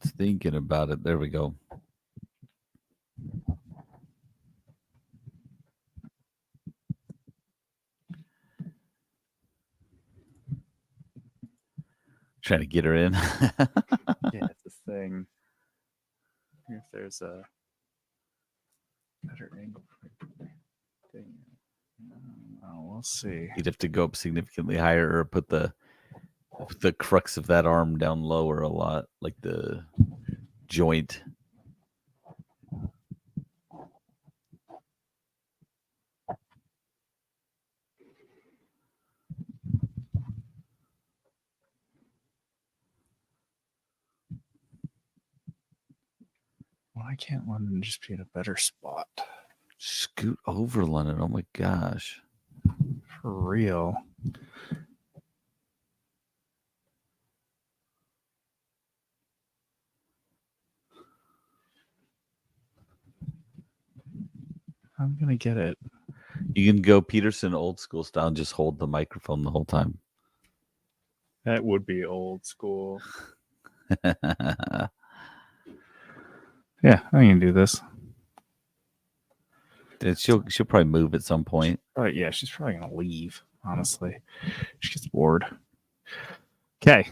It's thinking about it. There we go. Trying to get her in. Yeah, it's a thing. If there's a better angle for thing. Oh, we'll see. You'd have to go up significantly higher or put the crux of that arm down lower a lot, like the joint. Why can't London just be in a better spot? Scoot over, London. Oh my gosh. For real. I'm going to get it. You can go Peterson old school style and just hold the microphone the whole time. That would be old school. Yeah, I can do this. She'll probably move at some point. Yeah, she's probably going to leave, honestly. She gets bored. Okay.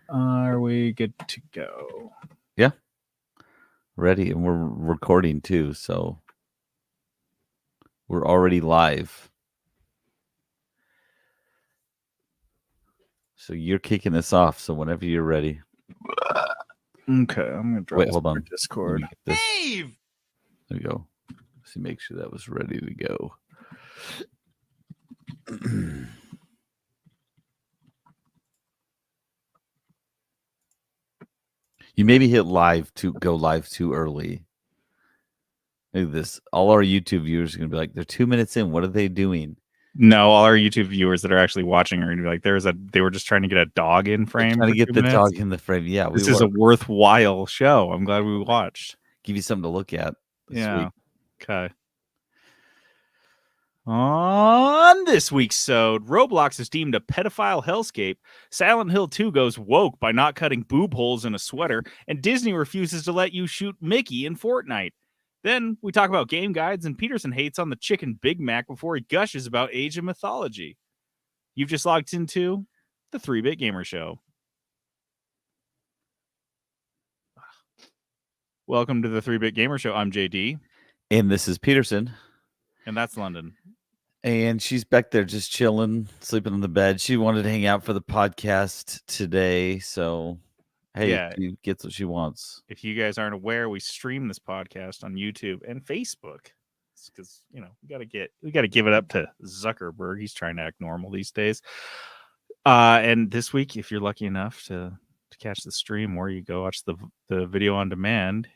Are we good to go? Yeah. Ready. And we're recording too, so we're already live. So you're kicking us off. So whenever you're ready. Okay, I'm going to drop hold on. Discord. Dave! There we go. Let's see, make sure that was ready to go. You maybe hit go live too early. Look at this. All our YouTube viewers are going to be like, they're 2 minutes in. What are they doing? No, all our YouTube viewers that are actually watching are going to be like, they were just trying to get a dog in frame. Trying to get the dog in the frame. Yeah. This is a worthwhile show. I'm glad we watched. Give you something to look at this week. Okay. On this week's sode, Roblox is deemed a pedophile hellscape, Silent Hill 2 goes woke by not cutting boob holes in a sweater, and Disney refuses to let you shoot Mickey in Fortnite. Then we talk about game guides, and Peterson hates on the chicken Big Mac before he gushes about Age of Mythology. You've just logged into the 3-Bit Gamer Show. Welcome to the 3-Bit Gamer Show. I'm JD. And this is Peterson. And that's London. And she's back there just chilling, sleeping on the bed. She wanted to hang out for the podcast today. So, hey, she gets what she wants. If you guys aren't aware, we stream this podcast on YouTube and Facebook. Because, we got to give it up to Zuckerberg. He's trying to act normal these days. And this week, if you're lucky enough to catch the stream or you go watch the video on demand,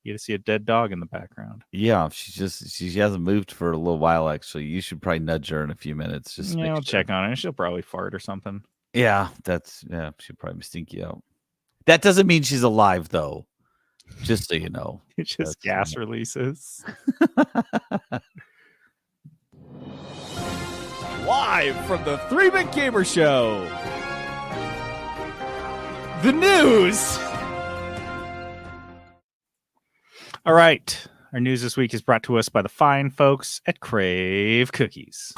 you get to see a dead dog in the background. Yeah, she hasn't moved for a little while, actually. You should probably nudge her in a few minutes. I'll check on her. She'll probably fart or something. Yeah, she'll probably stink you out. That doesn't mean she's alive, though. Just so you know. It's just gas releases. Live from the 3-Bit Gamer Show. The news. All right. Our news this week is brought to us by the fine folks at Crave Cookies.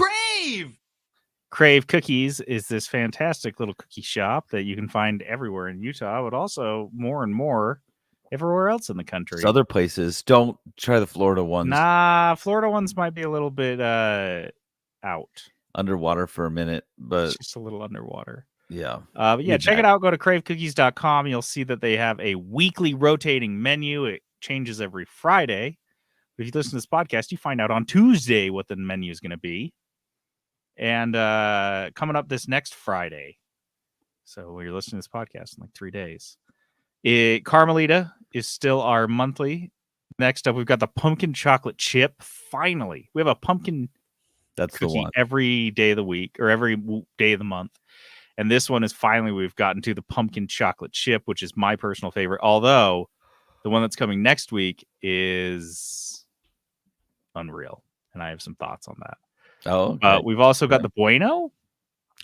Crave Cookies is this fantastic little cookie shop that you can find everywhere in Utah, but also more and more everywhere else in the country. There's other places. Don't try the Florida ones. Nah, Florida ones might be a little bit out. Underwater for a minute, but it's just a little underwater. Yeah. But yeah, check it out. Go to cravecookies.com. You'll see that they have a weekly rotating menu. It changes every Friday. But if you listen to this podcast, you find out on Tuesday what the menu is going to be. And coming up this next Friday. So you're listening to this podcast in like 3 days. Carmelita is still our monthly. Next up, we've got the pumpkin chocolate chip. Finally, we have a pumpkin cookie every day of the week or every day of the month. And this one is finally we've gotten to the pumpkin chocolate chip, which is my personal favorite. Although the one that's coming next week is unreal. And I have some thoughts on that. Oh, okay. We've also got the Bueno.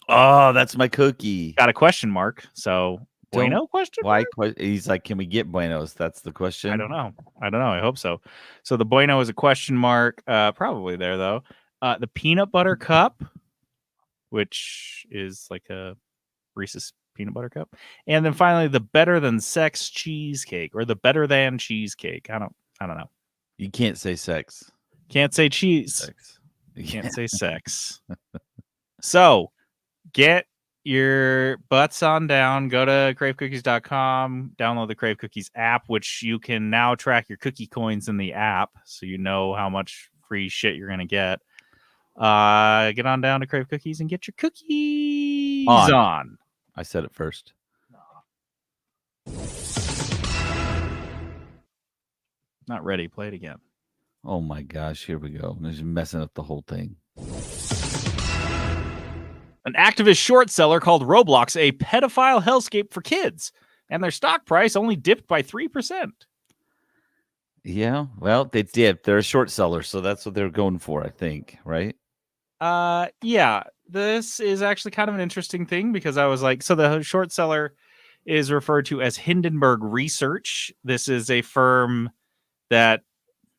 Oh, that's my cookie. Got a question mark. So Bueno question mark? Why? He's like, can we get Buenos? That's the question. I don't know. I hope so. So the Bueno is a question mark. Probably there though. The peanut butter cup, which is like a Reese's peanut butter cup, and then finally the better than sex cheesecake or the better than cheesecake. I don't know. You can't say sex. Can't say cheese. Sex. You can't say sex. So get your butts on down. Go to cravecookies.com. Download the Crave Cookies app, which you can now track your cookie coins in the app, so you know how much free shit you're gonna get. Get on down to Crave Cookies and get your cookies on. I said it first. Not ready. Play it again. Oh my gosh, here we go. This is messing up the whole thing. An activist short seller called Roblox a pedophile hellscape for kids, and their stock price only dipped by 3%. Yeah, well, they dipped. They're a short seller, so that's what they're going for, I think, right? Yeah, this is actually kind of an interesting thing because I was like, so the short seller is referred to as Hindenburg Research. This is a firm that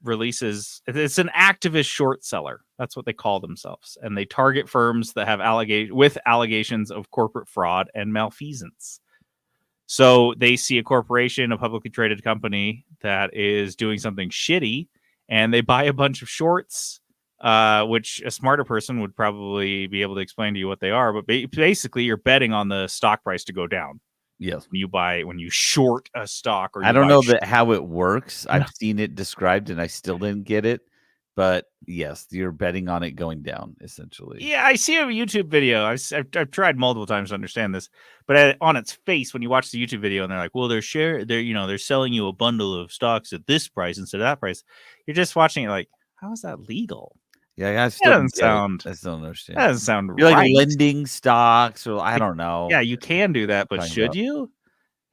releases, it's an activist short seller. That's what they call themselves. And they target firms that have allegations of corporate fraud and malfeasance. So they see a corporation, a publicly traded company that is doing something shitty, and they buy a bunch of shorts, which a smarter person would probably be able to explain to you what they are. But basically, you're betting on the stock price to go down. Yes. When you short a stock, or I don't know how it works. I've seen it described and I still didn't get it. But yes, you're betting on it going down, essentially. Yeah, I see a YouTube video. I've tried multiple times to understand this, but on its face, when you watch the YouTube video and they're like, "Well, they're selling you a bundle of stocks at this price instead of that price," you're just watching it like, how is that legal? Yeah, I still don't understand. That doesn't sound You're right. Like lending stocks, or I don't know. Yeah, you can do that, but should you?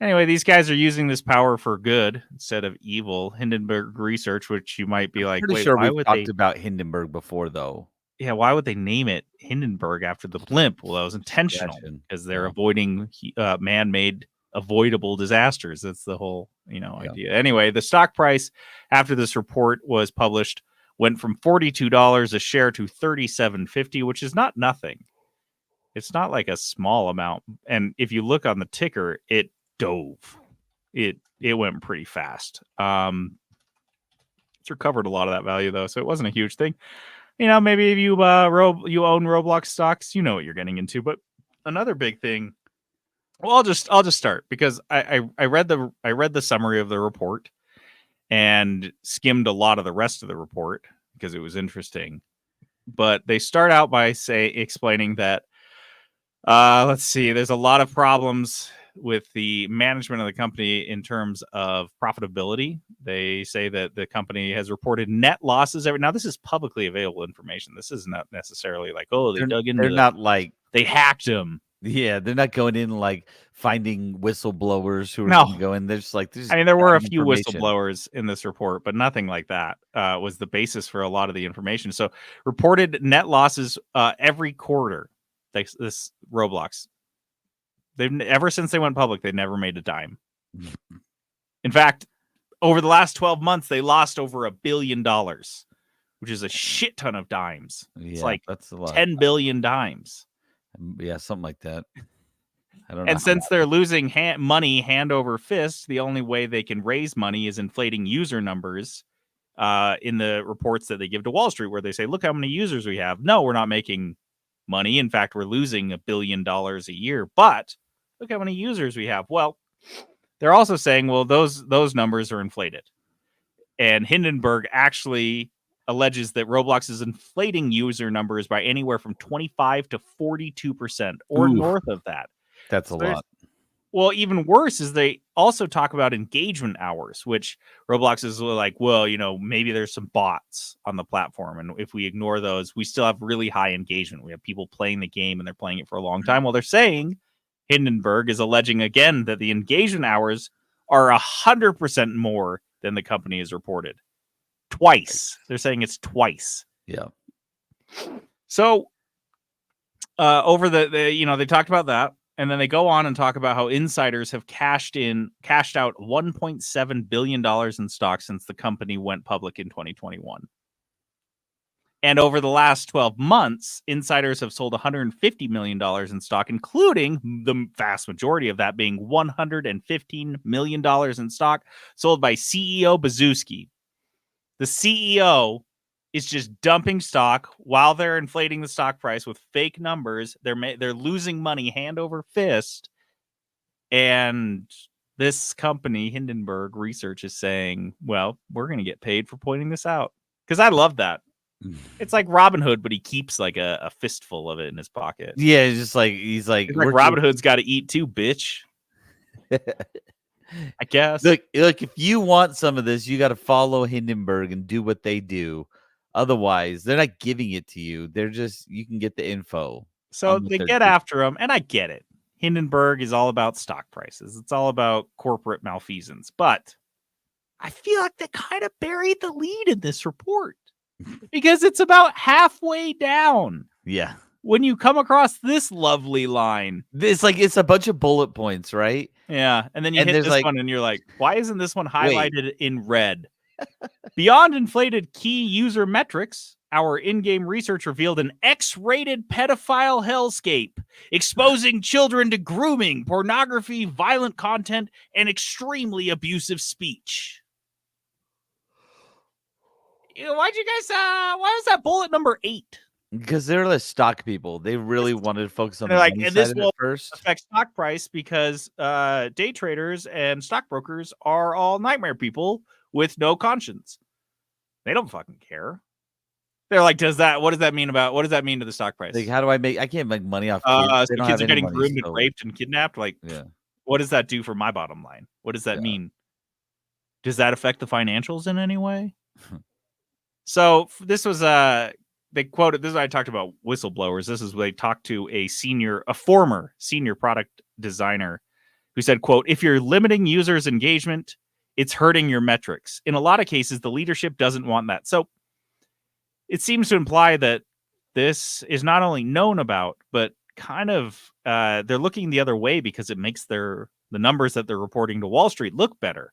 Anyway, these guys are using this power for good instead of evil. Hindenburg Research, which you might be like, wait, sure we've talked about Hindenburg before, though. Yeah, why would they name it Hindenburg after the blimp? Well, that was intentional because they're avoiding man-made avoidable disasters. That's the whole idea. Anyway, the stock price after this report was published went from $42 a share to $37.50, which is not nothing. It's not like a small amount. And if you look on the ticker, it dove. It went pretty fast. It's recovered a lot of that value though, so it wasn't a huge thing. Maybe if you own Roblox stocks, you know what you're getting into. But another big thing. Well, I'll just start because I read the summary of the report and skimmed a lot of the rest of the report because it was interesting. But they start out by explaining that let's see, there's a lot of problems with the management of the company in terms of profitability. They say that the company has reported net losses now this is publicly available information. This is not necessarily like, they dug into they're not like they hacked them. Yeah, they're not going in like finding whistleblowers who are going. They're just like, there were a few whistleblowers in this report, but nothing like that was the basis for a lot of the information. So reported net losses every quarter. This Roblox, ever since they went public, they never made a dime. In fact, over the last 12 months, they lost over $1 billion, which is a shit ton of dimes. Yeah, it's like that's a lot. 10 billion dimes. Yeah, something like that. I don't know. And since they're losing money hand over fist, the only way they can raise money is inflating user numbers in the reports that they give to Wall Street, where they say, look how many users we have. No, we're not making money. In fact, we're losing $1 billion a year, but look how many users we have. Well, they're also saying, well, those numbers are inflated. And Hindenburg actually alleges that Roblox is inflating user numbers by anywhere from 25 to 42% or north of that. That's a lot. Well, even worse is they also talk about engagement hours, which Roblox is like, well, maybe there's some bots on the platform. And if we ignore those, we still have really high engagement. We have people playing the game and they're playing it for a long time. Well, they're saying Hindenburg is alleging again that the engagement hours are 100% more than the company has reported. Twice. They're saying it's twice. Yeah. So over they talked about that. And then they go on and talk about how insiders have cashed out $1.7 billion in stock since the company went public in 2021. And over the last 12 months, insiders have sold $150 million in stock, including the vast majority of that being $115 million in stock sold by CEO Bazuski. The CEO is just dumping stock while they're inflating the stock price with fake numbers. They're losing money hand over fist. And this company, Hindenburg Research, is saying, well, we're going to get paid for pointing this out. Because I love that. It's like Robin Hood, but he keeps like a fistful of it in his pocket. Yeah, he's like Robin Hood's got to eat too, bitch. I guess. Look, if you want some of this, you got to follow Hindenburg and do what they do. Otherwise, they're not giving it to you. You can get the info. So they get after him, and I get it. Hindenburg is all about stock prices. It's all about corporate malfeasance. But I feel like they kind of buried the lead in this report. Because it's about halfway down. Yeah. When you come across this lovely line. It's a bunch of bullet points, right? Yeah. And then you hit this one and you're like, why isn't this one highlighted in red? Beyond inflated key user metrics, our in-game research revealed an X-rated pedophile hellscape, exposing children to grooming, pornography, violent content, and extremely abusive speech. Why was that bullet number 8? Because they're the stock people. They really wanted to focus on the money side this will first. Affect stock price because day traders and stockbrokers are all nightmare people with no conscience. They don't fucking care. They're like, what does that mean to the stock price? Like, I can't make money off kids. So kids are getting groomed and raped and kidnapped. Like, yeah. What does that do for my bottom line? What does that mean? Does that affect the financials in any way? So this was they quoted, this is what I talked about whistleblowers. This is where they talked to a former senior product designer who said, quote, if you're limiting users' engagement, it's hurting your metrics. In a lot of cases, the leadership doesn't want that. So it seems to imply that this is not only known about, but kind of they're looking the other way because it makes the numbers that they're reporting to Wall Street look better.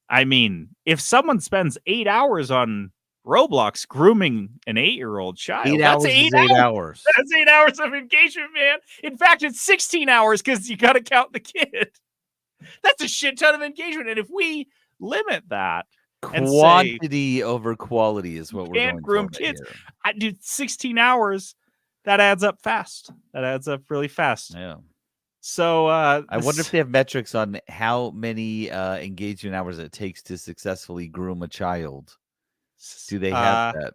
I mean, if someone spends 8 hours on Roblox grooming an 8-year-old child. That's 8 hours. That's 8 hours of engagement, man. In fact, it's 16 hours because you got to count the kid. That's a shit ton of engagement. And if we limit that, quantity over quality is what we're going can't groom for kids. Here. I do 16 hours. That adds up fast. That adds up really fast. Yeah. So I wonder if they have metrics on how many engagement hours it takes to successfully groom a child. Do they have that?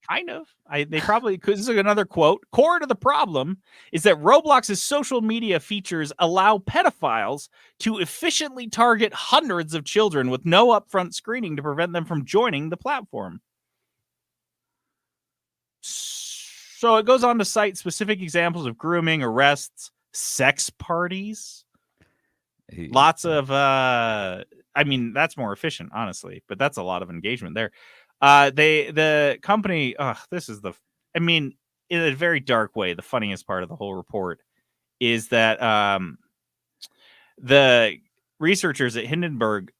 Kind of. They probably could. This is another quote. Core to the problem is that Roblox's social media features allow pedophiles to efficiently target hundreds of children with no upfront screening to prevent them from joining the platform. So it goes on to cite specific examples of grooming, arrests, sex parties. Lots of that's more efficient, honestly, but that's a lot of engagement there. The company, in a very dark way, the funniest part of the whole report is that the researchers at Hindenburg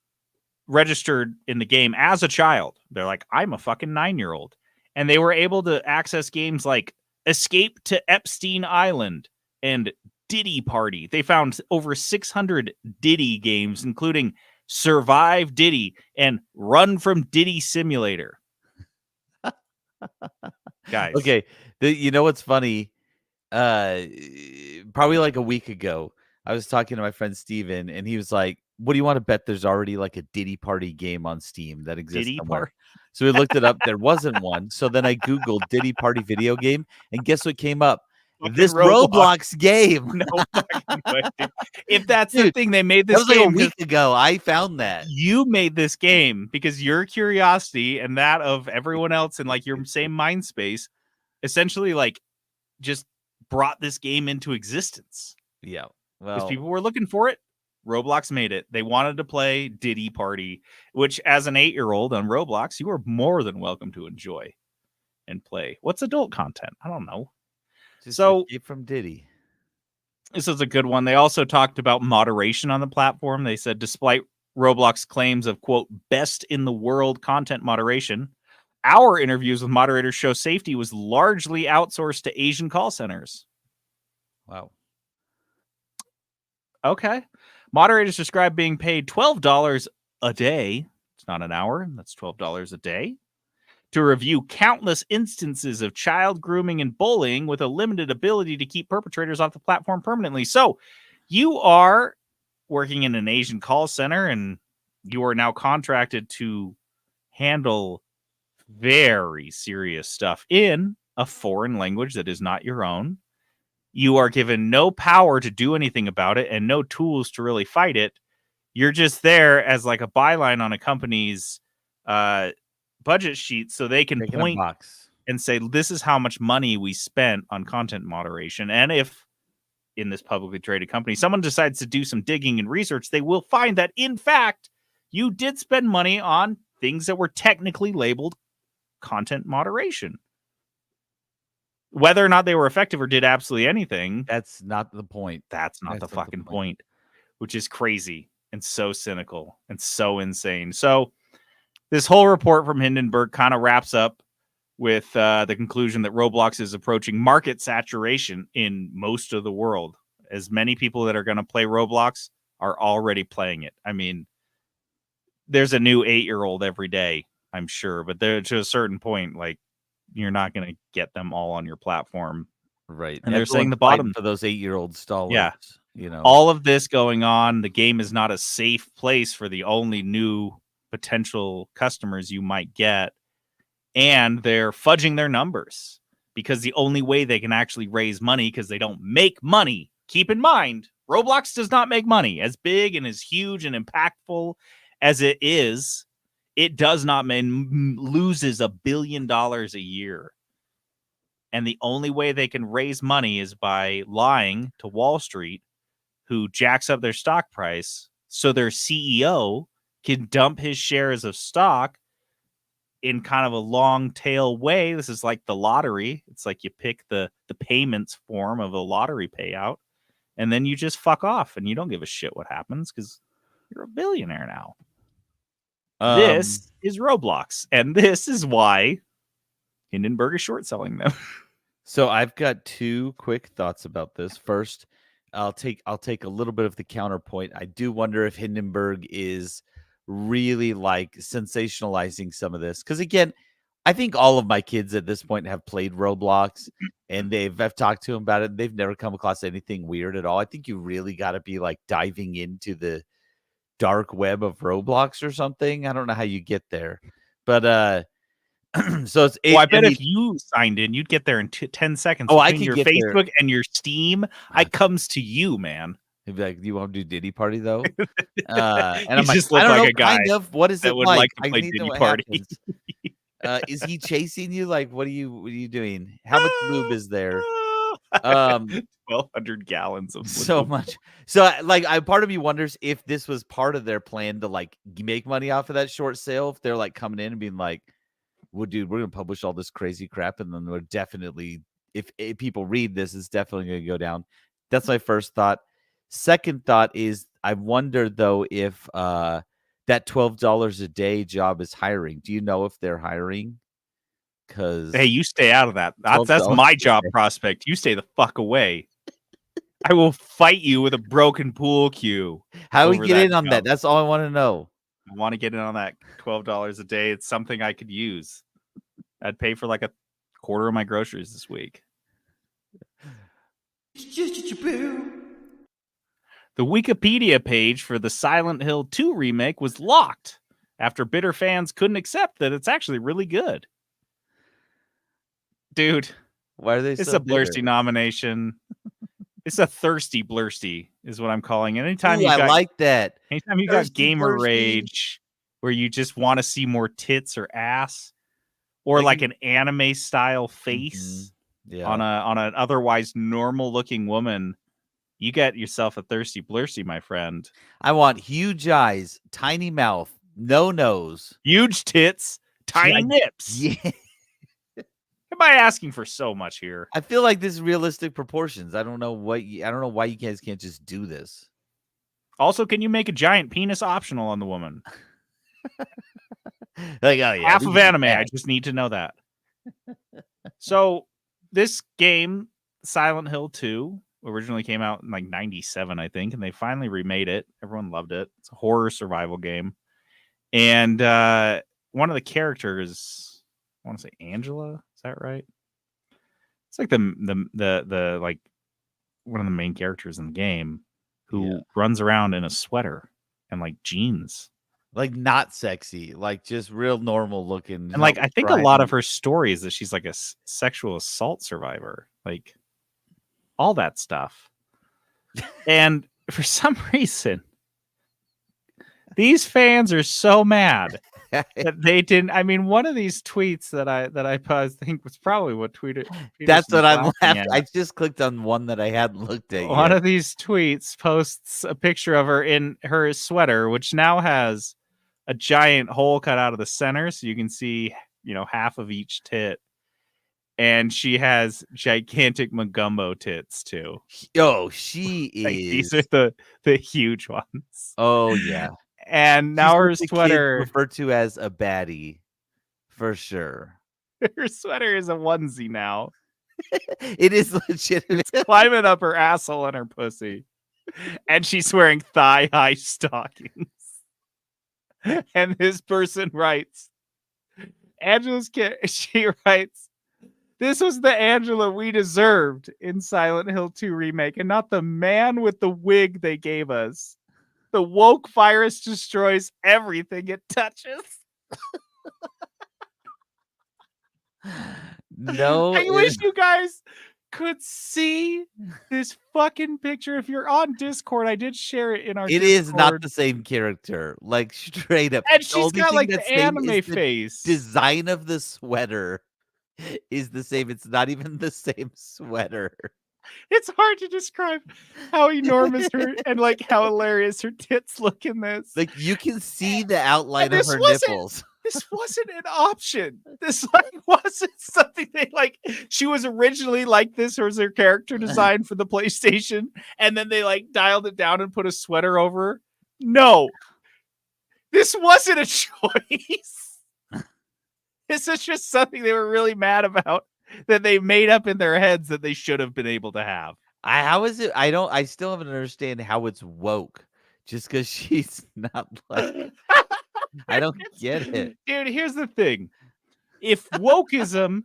registered in the game as a child. They're like, I'm a fucking 9-year-old. And they were able to access games like Escape to Epstein Island and Diddy Party. They found over 600 Diddy games, including Survive Diddy and Run from Diddy Simulator. Guys. Okay. You know what's funny? Probably like a week ago, I was talking to my friend Steven, and he was like, what do you want to bet there's already like a Diddy Party game on Steam that exists Diddy somewhere? Party? So we looked it up. There wasn't one. So then I Googled Diddy Party video game, and guess what came up? This Roblox game. No fucking way, dude. If that's the thing, they made this that was game like a week ago. I found that. You made this game because your curiosity and that of everyone else in like your same mind space essentially like just brought this game into existence. Yeah. Because Well, people were looking for it. Roblox made it. They wanted to play Diddy Party, which as an 8-year-old on Roblox, you are more than welcome to enjoy and play. What's adult content? I don't know. just So Escape from Diddy. This is a good one. They also talked about moderation on the platform. They said, despite Roblox claims of, quote, best in the world content moderation, our interviews with moderators show safety was largely outsourced to Asian call centers. Wow. Okay. Moderators describe being paid $12 a day. It's not an hour. That's $12 a day. To review countless instances of child grooming and bullying with a limited ability to keep perpetrators off the platform permanently. So you are working in an Asian call center and you are now contracted to handle very serious stuff in a foreign language that is not your own. You are given no power to do anything about it and no tools to really fight it. You're just there as like a byline on a company's budget sheet so they can point and say, this is how much money we spent on content moderation. And if in this publicly traded company, someone decides to do some digging and research, they will find that, in fact, you did spend money on things that were technically labeled content moderation. Whether or not they were effective or did absolutely anything, that's not the point. That's not the fucking point, which is crazy and so cynical and so insane. So this whole report from Hindenburg kind of wraps up with the conclusion that Roblox is approaching market saturation in most of the world. As many people that are going to play Roblox are already playing it. I mean, there's a new 8-year-old every day, I'm sure, but there to a certain point, like, you're not going to get them all on your platform. Right. And they're saying the bottom for those 8-year-old stalwarts. Yeah. You know, all of this going on, the game is not a safe place for the only new potential customers you might get. And they're fudging their numbers because the only way they can actually raise money, because they don't make money. Keep in mind, Roblox does not make money. As big and as huge and impactful as it is, it does not loses $1 billion a year. And the only way they can raise money is by lying to Wall Street, who jacks up their stock price so their CEO can dump his shares of stock in kind of a long tail way. This is like the lottery. It's like you pick the payments form of a lottery payout, and then you just fuck off and you don't give a shit what happens because you're a billionaire now. This is Roblox, and this is why Hindenburg is short selling them. So I've got two quick thoughts about this. First, I'll take a little bit of the counterpoint. I do wonder if Hindenburg is really like sensationalizing some of this, because again, I think all of my kids at this point have played Roblox, and I've talked to them about it. And they've never come across anything weird at all. I think you really got to be like diving into the dark web of Roblox or something. I don't know how you get there, but so it's. Well, I bet if you signed in, you'd get there in 10 seconds. Oh, I can your get Facebook there. And your Steam. I comes to you, man. He'd be like, "You want to do Diddy Party though?" And I'm just like, "I don't like know, a guy kind of. What is that it would like? to play I need to know Diddy what Party. Is he chasing you? Like, what are you doing? How much lube is there? 1,200 gallons of lube. So much. So, like, part of me wonders if this was part of their plan to like make money off of that short sale. If they're like coming in and being like, "Well, dude, we're gonna publish all this crazy crap, and then we're definitely, if people read this, it's definitely gonna go down." That's my first thought. Second thought is, I wonder though if that $12 a day job is hiring. Do you know if they're hiring? Because hey, you stay out of that. That's my job prospect. You stay the fuck away. I will fight you with a broken pool cue. How do we get in on that? That's all I want to know. I want to get in on that $12 a day. It's something I could use. I'd pay for like a quarter of my groceries this week. The Wikipedia page for the Silent Hill 2 remake was locked after bitter fans couldn't accept that it's actually really good. Dude, why are they? It's a Blursty nomination. It's a thirsty Blursty, is what I'm calling it. Anytime I like that. Anytime you got gamer rage, where you just want to see more tits or ass, or like an anime style face on an otherwise normal looking woman, you get yourself a thirsty Blursty, my friend. I want huge eyes, tiny mouth, no nose, huge tits, tiny nips. Yeah. Am I asking for so much here? I feel like this is realistic proportions. I don't know why you guys can't just do this. Also, can you make a giant penis optional on the woman? Like, oh yeah, Half of anime. I just need to know that. So this game, Silent Hill 2, originally came out in like 97, I think, and they finally remade it. Everyone loved it. It's a horror survival game. And one of the characters, I want to say Angela, is that right? It's like the like one of the main characters in the game who runs around in a sweater and like jeans. Like not sexy, like just real normal looking. And like I think a lot of her story is that she's like a sexual assault survivor, like all that stuff. And for some reason, these fans are so mad that they didn't. I mean, one of these tweets that I think was probably what tweeted. That's what I'm laughing. I just clicked on one that I hadn't looked at. One of these tweets posts a picture of her in her sweater, which now has a giant hole cut out of the center, so you can see, half of each tit. And she has gigantic Magumbo tits too. Oh, she is. Like, these are the huge ones. Oh yeah. And now her sweater referred to as a baddie, for sure. Her sweater is a onesie now. It is legitimate. It's climbing up her asshole and her pussy, and she's wearing thigh-high stockings. And this person writes, she writes, "This was the Angela we deserved in Silent Hill 2 remake, and not the man with the wig they gave us. The woke virus destroys everything it touches." No, I wish you guys could see this fucking picture. If you're on Discord, I did share it in our Discord. Is not the same character, like straight up. And she's got like the anime face. Design of the sweater is the same. It's not even the same sweater. It's hard to describe how enormous her and like how hilarious her tits look in this. Like you can see the outline of her nipples. This wasn't an option. This wasn't something they like. She was originally like this, or was her character design for the PlayStation, and then they like dialed it down and put a sweater over her. No, this wasn't a choice. This is just something they were really mad about that they made up in their heads that they should have been able to have. How is it? I still haven't understand how it's woke. Just because she's not like. I don't get it. Dude, here's the thing. If wokeism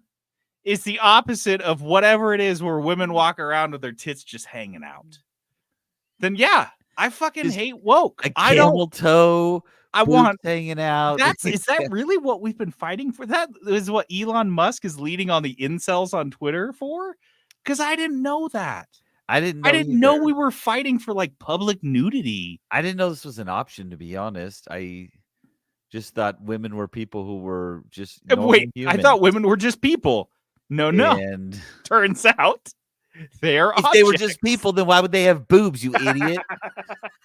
is the opposite of whatever it is where women walk around with their tits just hanging out, then yeah, I fucking hate woke. I don't toe. I want hanging out. Is that really what we've been fighting for? That is what Elon Musk is leading on the incels on Twitter for? Because I didn't know that. I didn't know we were fighting for like public nudity. I didn't know this was an option, to be honest. I just thought women were people who were just wait. Humans. I thought women were just people. No. And turns out they're if they were just people, then why would they have boobs? You idiot!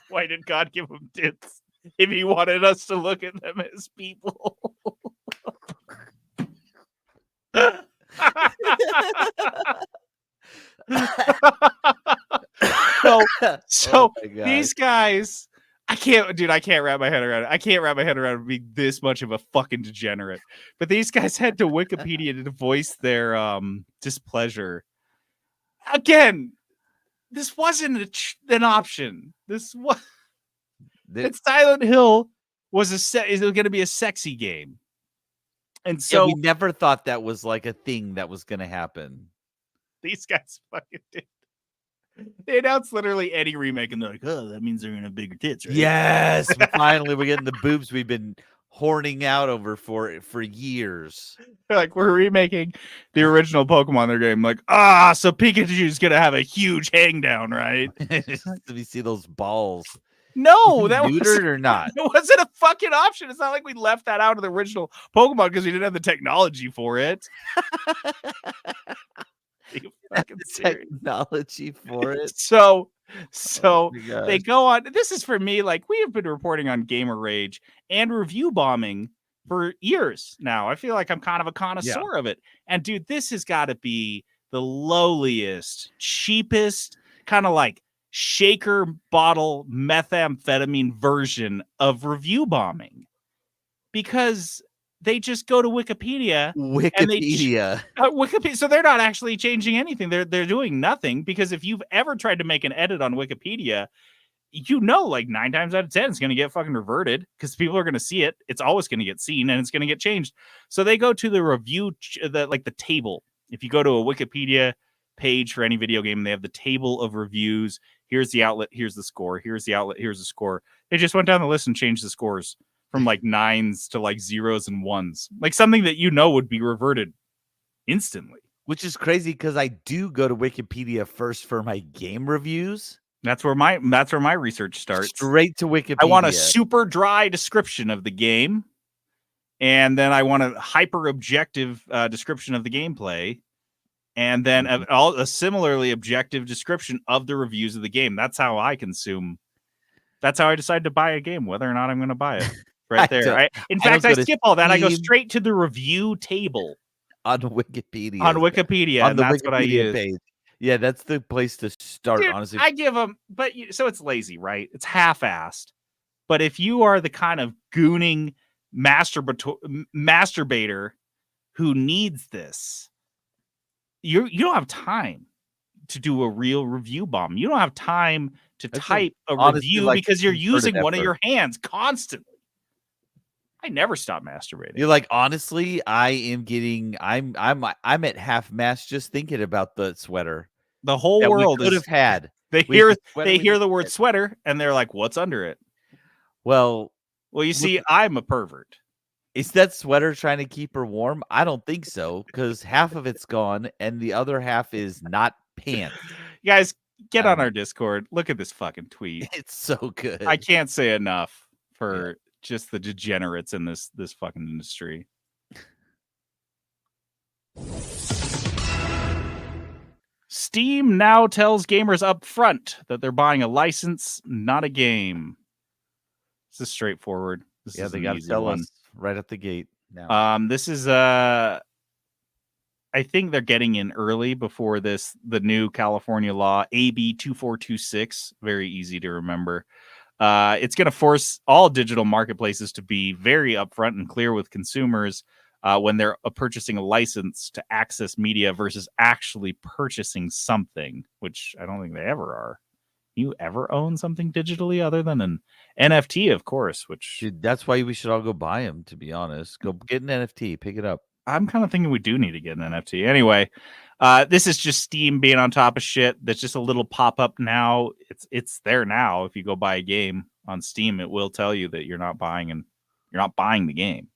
Why did God give them tits if He wanted us to look at them as people? So these guys. I can't wrap my head around it. I can't wrap my head around being this much of a fucking degenerate. But these guys had to Wikipedia to voice their displeasure. Again, this wasn't an option. This was Silent Hill is going to be a sexy game, and so we never thought that was like a thing that was going to happen. These guys fucking did. They announced literally any remake, and they're like, "Oh, that means they're gonna have bigger tits, right?" Yes, finally, we're getting the boobs we've been horning out over for years. They're like, we're remaking the original Pokemon game. Like, so Pikachu's gonna have a huge hang down, right? Let me see those balls. No, that was neutered or not. It wasn't a fucking option. It's not like we left that out of the original Pokemon because we didn't have the technology for it. Technology for it. So they go on. This is for me. Like, we have been reporting on Gamer Rage and Review Bombing for years now. I feel like I'm kind of a connoisseur of it. And dude, this has got to be the lowliest, cheapest, kind of like shaker bottle methamphetamine version of review bombing, because they just go to Wikipedia and Wikipedia. So they're not actually changing anything. They're doing nothing, because if you've ever tried to make an edit on Wikipedia, like 9 times out of 10, it's going to get fucking reverted, because people are going to see it. It's always going to get seen, and it's going to get changed. So they go to the review, the table. If you go to a Wikipedia page for any video game, they have the table of reviews. Here's the outlet. Here's the score. Here's the outlet. Here's the score. They just went down the list and changed the scores from like 9s to like 0s and 1s, like something that would be reverted instantly. Which is crazy, because I do go to Wikipedia first for my game reviews. That's where my research starts. Straight to Wikipedia. I want a super dry description of the game, and then I want a hyper objective description of the gameplay, and then a similarly objective description of the reviews of the game. That's how I consume. That's how I decide to buy a game, whether or not I'm going to buy it. Right there. In fact, I skip all that. I go straight to the review table on Wikipedia. And that's what I use. Page. Yeah, that's the place to start, dude, honestly. I give them, so it's lazy, right? It's half-assed. But if you are the kind of gooning masturbator who needs this, you don't have time to do a real review bomb. You don't have time to type a review, because you're using one of your hands constantly. I never stop masturbating. You're like, honestly, I'm at half mast just thinking about the sweater. The whole world could have had. They hear the word sweater and they're like, what's under it? Well, you see, I'm a pervert. Is that sweater trying to keep her warm? I don't think so, because half of it's gone and the other half is not pants. You guys, get on our Discord. Look at this fucking tweet. It's so good. I can't say enough for just the degenerates in this fucking industry. Steam now tells gamers up front that they're buying a license, not a game. This is straightforward. They got to tell us right at the gate now. This is I think they're getting in early before the new California law, AB 2426, very easy to remember. It's going to force all digital marketplaces to be very upfront and clear with consumers when they're purchasing a license to access media versus actually purchasing something, which I don't think they ever are. You ever own something digitally other than an NFT, of course, which... Dude, that's why we should all go buy them, to be honest. Go get an NFT, pick it up. I'm kind of thinking we do need to get an NFT. Anyway, this is just Steam being on top of shit. That's just a little pop-up now. It's there now. If you go buy a game on Steam, it will tell you that you're not buying the game.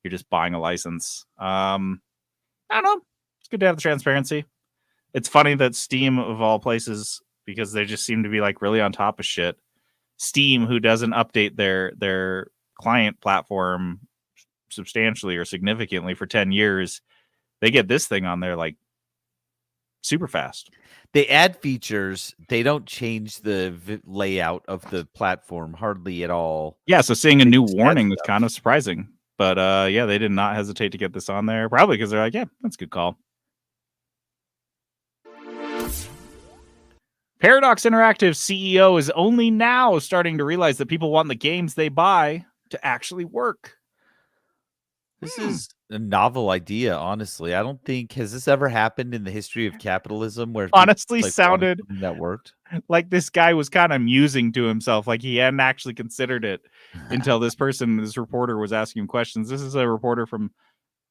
You're just buying a license. I don't know. It's good to have the transparency. It's funny that Steam, of all places, because they just seem to be like really on top of shit. Steam, who doesn't update their client platform substantially or significantly for 10 years, they get this thing on there like super fast. They add features. They don't change the layout of the platform hardly at all. Yeah, so seeing a new warning was kind of surprising. But they did not hesitate to get this on there, probably because they're like, yeah, that's a good call. Paradox Interactive CEO is only now starting to realize that people want the games they buy to actually work. This is a novel idea, honestly. I don't think, has this ever happened in the history of capitalism where honestly sounded that worked? Like this guy was kind of musing to himself, like he hadn't actually considered it until this reporter was asking him questions. This is a reporter from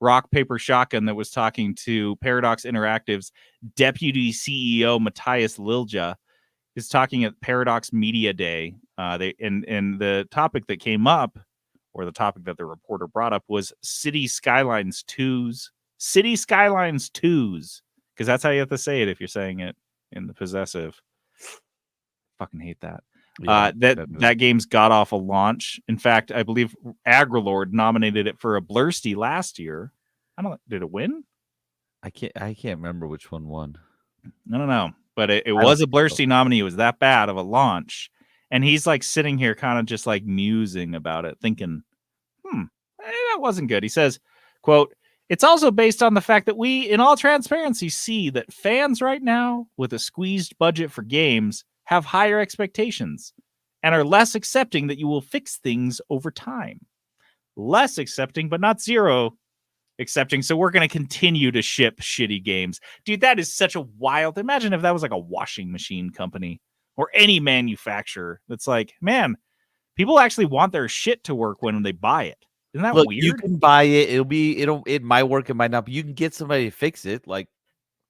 Rock Paper Shotgun that was talking to Paradox Interactive's deputy CEO Matthias Lilja. Is talking at Paradox Media Day. And the topic that came up, or the topic that the reporter brought up, was Cities Skylines 2's. Cities Skylines 2's, because that's how you have to say it if you're saying it in the possessive. Fucking hate that. Yeah, that game's got off a launch. In fact, I believe Agrilord nominated it for a Blursty last year. Did it win? I can't remember which one won. I don't know, but it was a Blursty nominee. It was that bad of a launch, and he's like sitting here, kind of just like musing about it, thinking, that wasn't good. He says, quote, "It's also based on the fact that we, in all transparency, see that fans right now, with a squeezed budget for games, have higher expectations and are less accepting that you will fix things over time. Less accepting, but not zero accepting. So we're going to continue to ship shitty games." Dude, that is such a wild. Imagine if that was like a washing machine company or any manufacturer that's like, man, people actually want their shit to work when they buy it. Isn't that Look, you weird? can buy it. It might work, it might not, but you can get somebody to fix it. Like,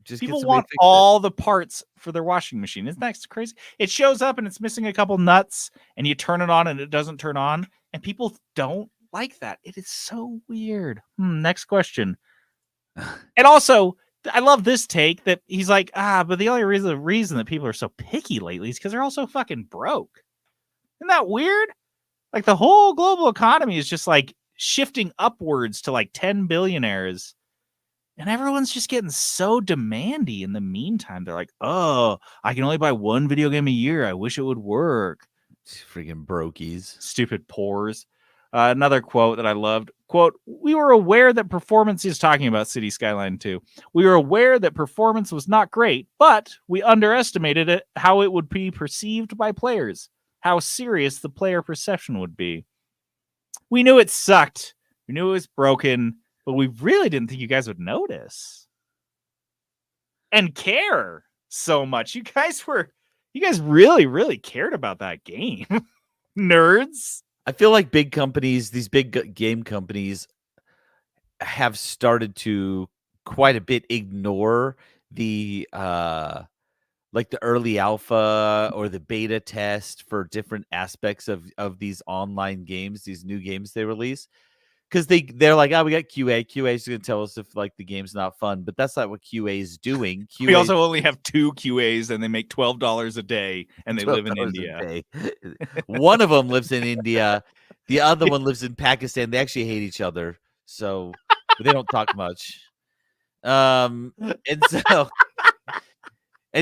just get People somebody want to fix it. all the parts for their washing machine. Isn't that crazy? It shows up and it's missing a couple nuts, and you turn it on and it doesn't turn on, and people don't like that. It is so weird. Next question. And also, I love this take that he's like, but the only reason that people are so picky lately is because they're all so fucking broke. Isn't that weird? Like, the whole global economy is just like shifting upwards to like 10 billionaires. And everyone's just getting so demandy in the meantime. They're like, oh, I can only buy one video game a year. I wish it would work. Freaking brokies. Stupid pores. Another quote that I loved. Quote, "We were aware that performance," is talking about City Skyline 2. "We were aware that performance was not great, but we underestimated it, how it would be perceived by players, how serious the player perception would be. We knew it sucked. We knew it was broken, but we really didn't think you guys would notice and care so much. You guys really, really cared about that game." Nerds. I feel like big companies, these big game companies, have started to quite a bit ignore the like the early alpha or the beta test for different aspects of these online games, these new games they release. Because they're like, oh, we got QA. QA is going to tell us if like the game's not fun, but that's not what QA is doing. QA We also only have 2 QAs, and they make $12 a day, and they live in $12 a India. day. One of them lives in India. The other one lives in Pakistan. They actually hate each other, so they don't talk much. And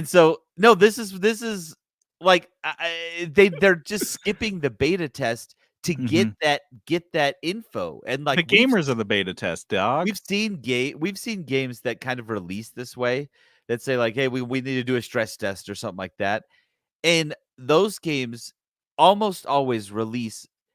so no, this is like they're just skipping the beta test to get that info, and like the gamers are the beta test, dog. We've seen games that kind of release this way that say like, hey, we need to do a stress test or something like that. And those games almost always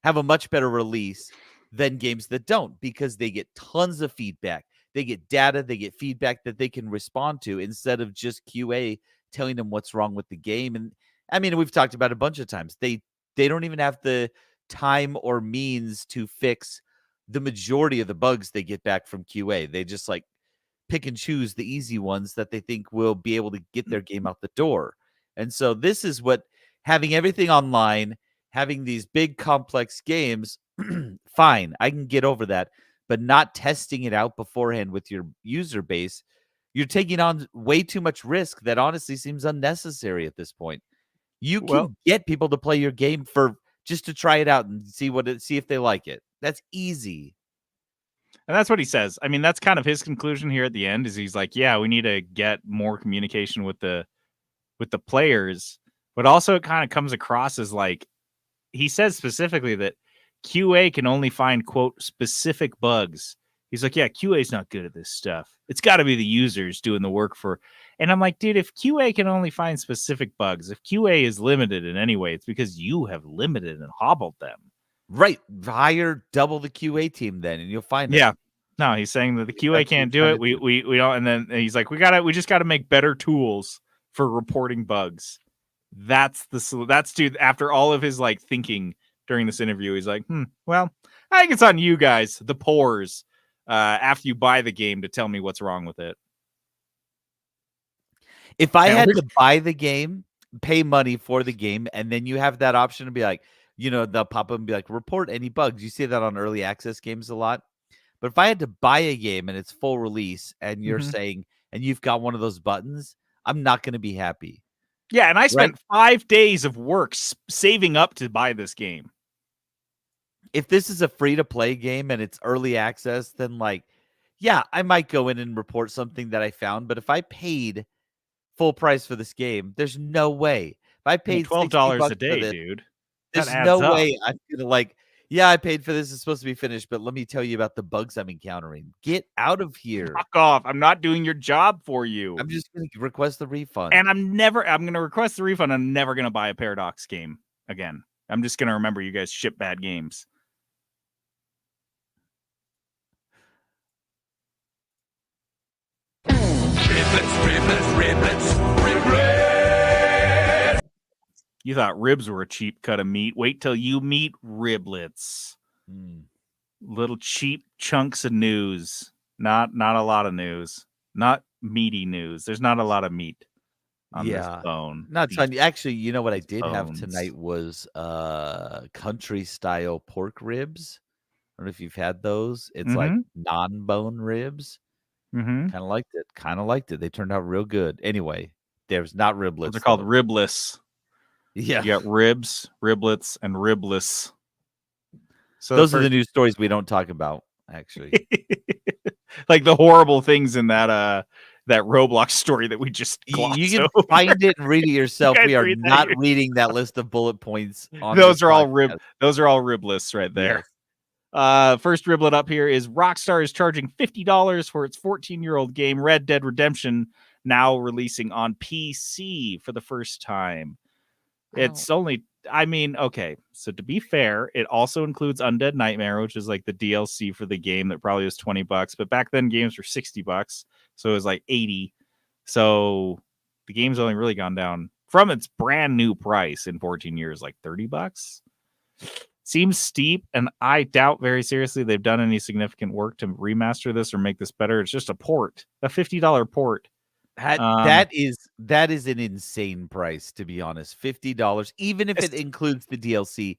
have a much better release than games that don't, because they get tons of feedback. They get data, they get feedback that they can respond to, instead of just QA telling them what's wrong with the game. And I mean, we've talked about it a bunch of times. They don't even have the time or means to fix the majority of the bugs they get back from QA. They just like pick and choose the easy ones that they think will be able to get their game out the door. And so this is what having everything online, having these big complex games, fine, I can get over that, but not testing it out beforehand with your user base, you're taking on way too much risk that honestly seems unnecessary at this point. You can get people to play your game for just to try it out and see if they like it. That's easy. And that's what he says. I mean, that's kind of his conclusion here at the end, is he's like, yeah, we need to get more communication with the players, but also it kind of comes across as like, he says specifically that QA can only find, quote, specific bugs. He's like, yeah, QA is not good at this stuff. It's got to be the users doing the work for. And I'm like, dude, if QA can only find specific bugs, if QA is limited in any way, it's because you have limited and hobbled them. Right. Hire double the QA team then, and you'll find it. Yeah. No, he's saying that the QA can't do it. We don't. And then he's like, we just got to make better tools for reporting bugs. That's dude. After all of his like thinking during this interview, he's like, well, I think it's on you guys, the pores, after you buy the game, to tell me what's wrong with it. If I had to buy the game, pay money for the game, and then you have that option to be like, they'll pop up and be like, report any bugs. You see that on early access games a lot. But if I had to buy a game and it's full release, and you're saying, and you've got one of those buttons, I'm not going to be happy. Yeah, and I spent 5 days of work saving up to buy this game. If this is a free-to-play game and it's early access, then like, yeah, I might go in and report something that I found. But if I paid full price for this game, there's no way. If I paid $12 a day, dude, there's no way I'm gonna like, Yeah, I paid for this. It's supposed to be finished, but let me tell you about the bugs I'm encountering. Get out of here. Fuck off. I'm not doing your job for you. I'm just going to request the refund. And I'm going to request the refund. I'm never going to buy a Paradox game again. I'm just going to remember you guys ship bad games. Riblets. You thought ribs were a cheap cut of meat. Wait till you meet riblets. Little cheap chunks of news. Not a lot of news. Not meaty news. There's not a lot of meat on this bone. Not ton. Actually, you know what I did have bones. tonight was country style pork ribs. I don't know if you've had those. It's like non-bone ribs. Kind of liked it. They turned out real good. Anyway, there's not riblets. They're called ribless. Yeah. You got ribs, riblets, and ribless. So those are the news stories we don't talk about, actually. Like the horrible things in that Roblox story that we just glossed you can over. Find it and read it yourself. We are not reading that list of bullet points. Those are all ribless right there. Yes. First riblet up here is Rockstar is charging $50 for its 14-year-old game Red Dead Redemption, now releasing on PC for the first time. It's only, okay. So to be fair, it also includes Undead Nightmare, which is like the DLC for the game that probably was $20, but back then games were $60, so it was like $80. So the game's only really gone down from its brand new price in 14 years, like $30. Seems steep, and I doubt very seriously they've done any significant work to remaster this or make this better. It's just a port, a $50 port. That is an insane price, to be honest. $50, even if it includes the DLC,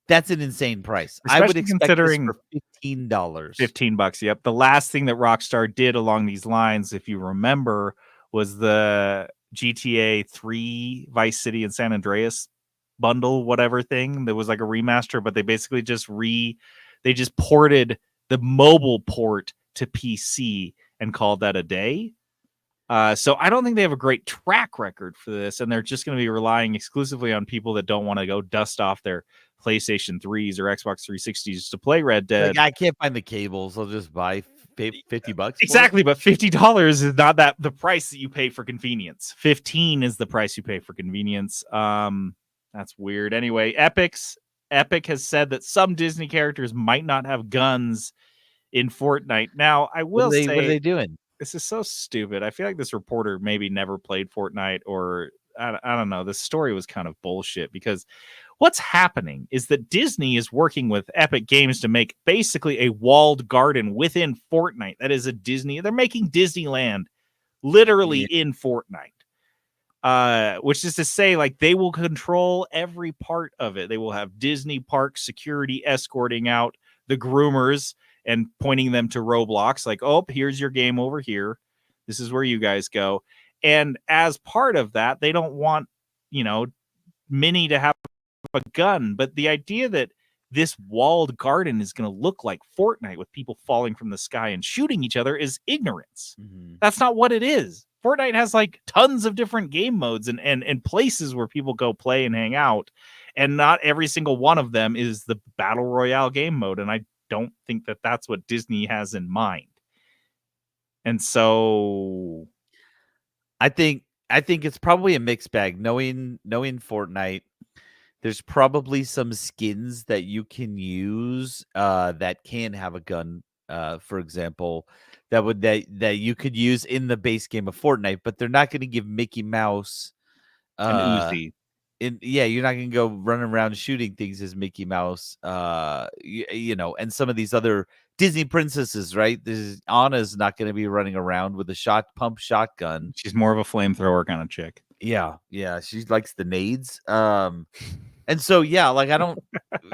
that's an insane price. I would expect considering this for $15. $15, yep. The last thing that Rockstar did along these lines, if you remember, was the GTA 3 Vice City and San Andreas bundle, whatever thing. There was like a remaster, but they basically just ported the mobile port to PC and called that a day. So I don't think they have a great track record for this, and they're just going to be relying exclusively on people that don't want to go dust off their PlayStation 3s or Xbox 360s to play Red Dead. Like, I can't find the cables. I'll just buy $50. Exactly, but $50 is not the price that you pay for convenience. $15 is the price you pay for convenience. That's weird. Anyway, Epic has said that some Disney characters might not have guns in Fortnite. Now, I will say, what are they doing? This is so stupid. I feel like this reporter maybe never played Fortnite, or I don't know. This story was kind of bullshit, because what's happening is that Disney is working with Epic Games to make basically a walled garden within Fortnite. That is a Disney. They're making Disneyland literally in Fortnite. Which is to say, like, they will control every part of it. They will have Disney park security escorting out the groomers and pointing them to Roblox, like, oh, here's your game over here. This is where you guys go. And as part of that, they don't want, Minnie to have a gun. But the idea that this walled garden is going to look like Fortnite with people falling from the sky and shooting each other is ignorance. That's not what it is. Fortnite has like tons of different game modes and places where people go play and hang out. And not every single one of them is the Battle Royale game mode. And I don't think that that's what Disney has in mind. And so I think it's probably a mixed bag. Knowing Fortnite, there's probably some skins that you can use that can have a gun, for example, that you could use in the base game of Fortnite, but they're not going to give Mickey Mouse an Uzi. You're not going to go running around shooting things as Mickey Mouse, and some of these other Disney princesses, right? Anna's not going to be running around with a pump shotgun. She's more of a flamethrower kind of chick. Yeah. She likes the nades. And so, like, I don't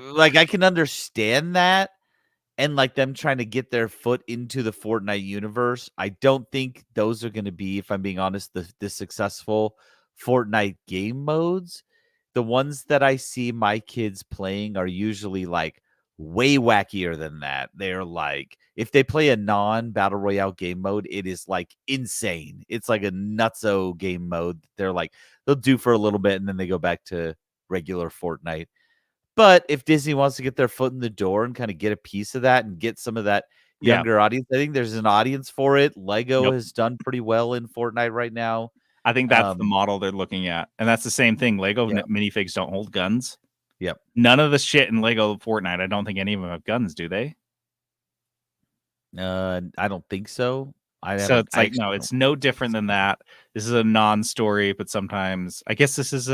like, I can understand that. And like them trying to get their foot into the Fortnite universe. I don't think those are going to be, if I'm being honest, the successful Fortnite game modes. The ones that I see my kids playing are usually like way wackier than that. They're like, if they play a non-Battle Royale game mode, it is like insane. It's like a nutso game mode. They'll do for a little bit and then they go back to regular Fortnite. But if Disney wants to get their foot in the door and kind of get a piece of that and get some of that Yeah. younger audience, I think there's an audience for it. Lego Yep. has done pretty well in Fortnite right now. I think that's the model they're looking at. And that's the same thing. Lego Yeah. minifigs don't hold guns. Yep. None of the shit in Lego Fortnite, I don't think any of them have guns, do they? I don't think so. So it's like, no, it's no different than that. This is a non-story, but sometimes I guess this is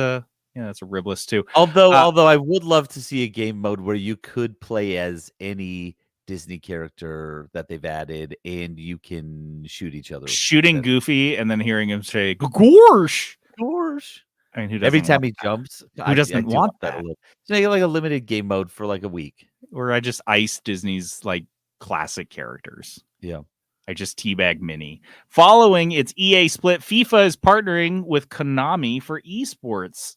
it's a ribless too. Although I would love to see a game mode where you could play as any Disney character that they've added and you can shoot each other. Shooting Goofy and then hearing him say, Gorsh! Gorsh. I mean, every time he jumps, who doesn't want that? So make it like a limited game mode for like a week. Where I just ice Disney's like classic characters. Yeah. I just teabag Minnie. Following its EA split, FIFA is partnering with Konami for esports.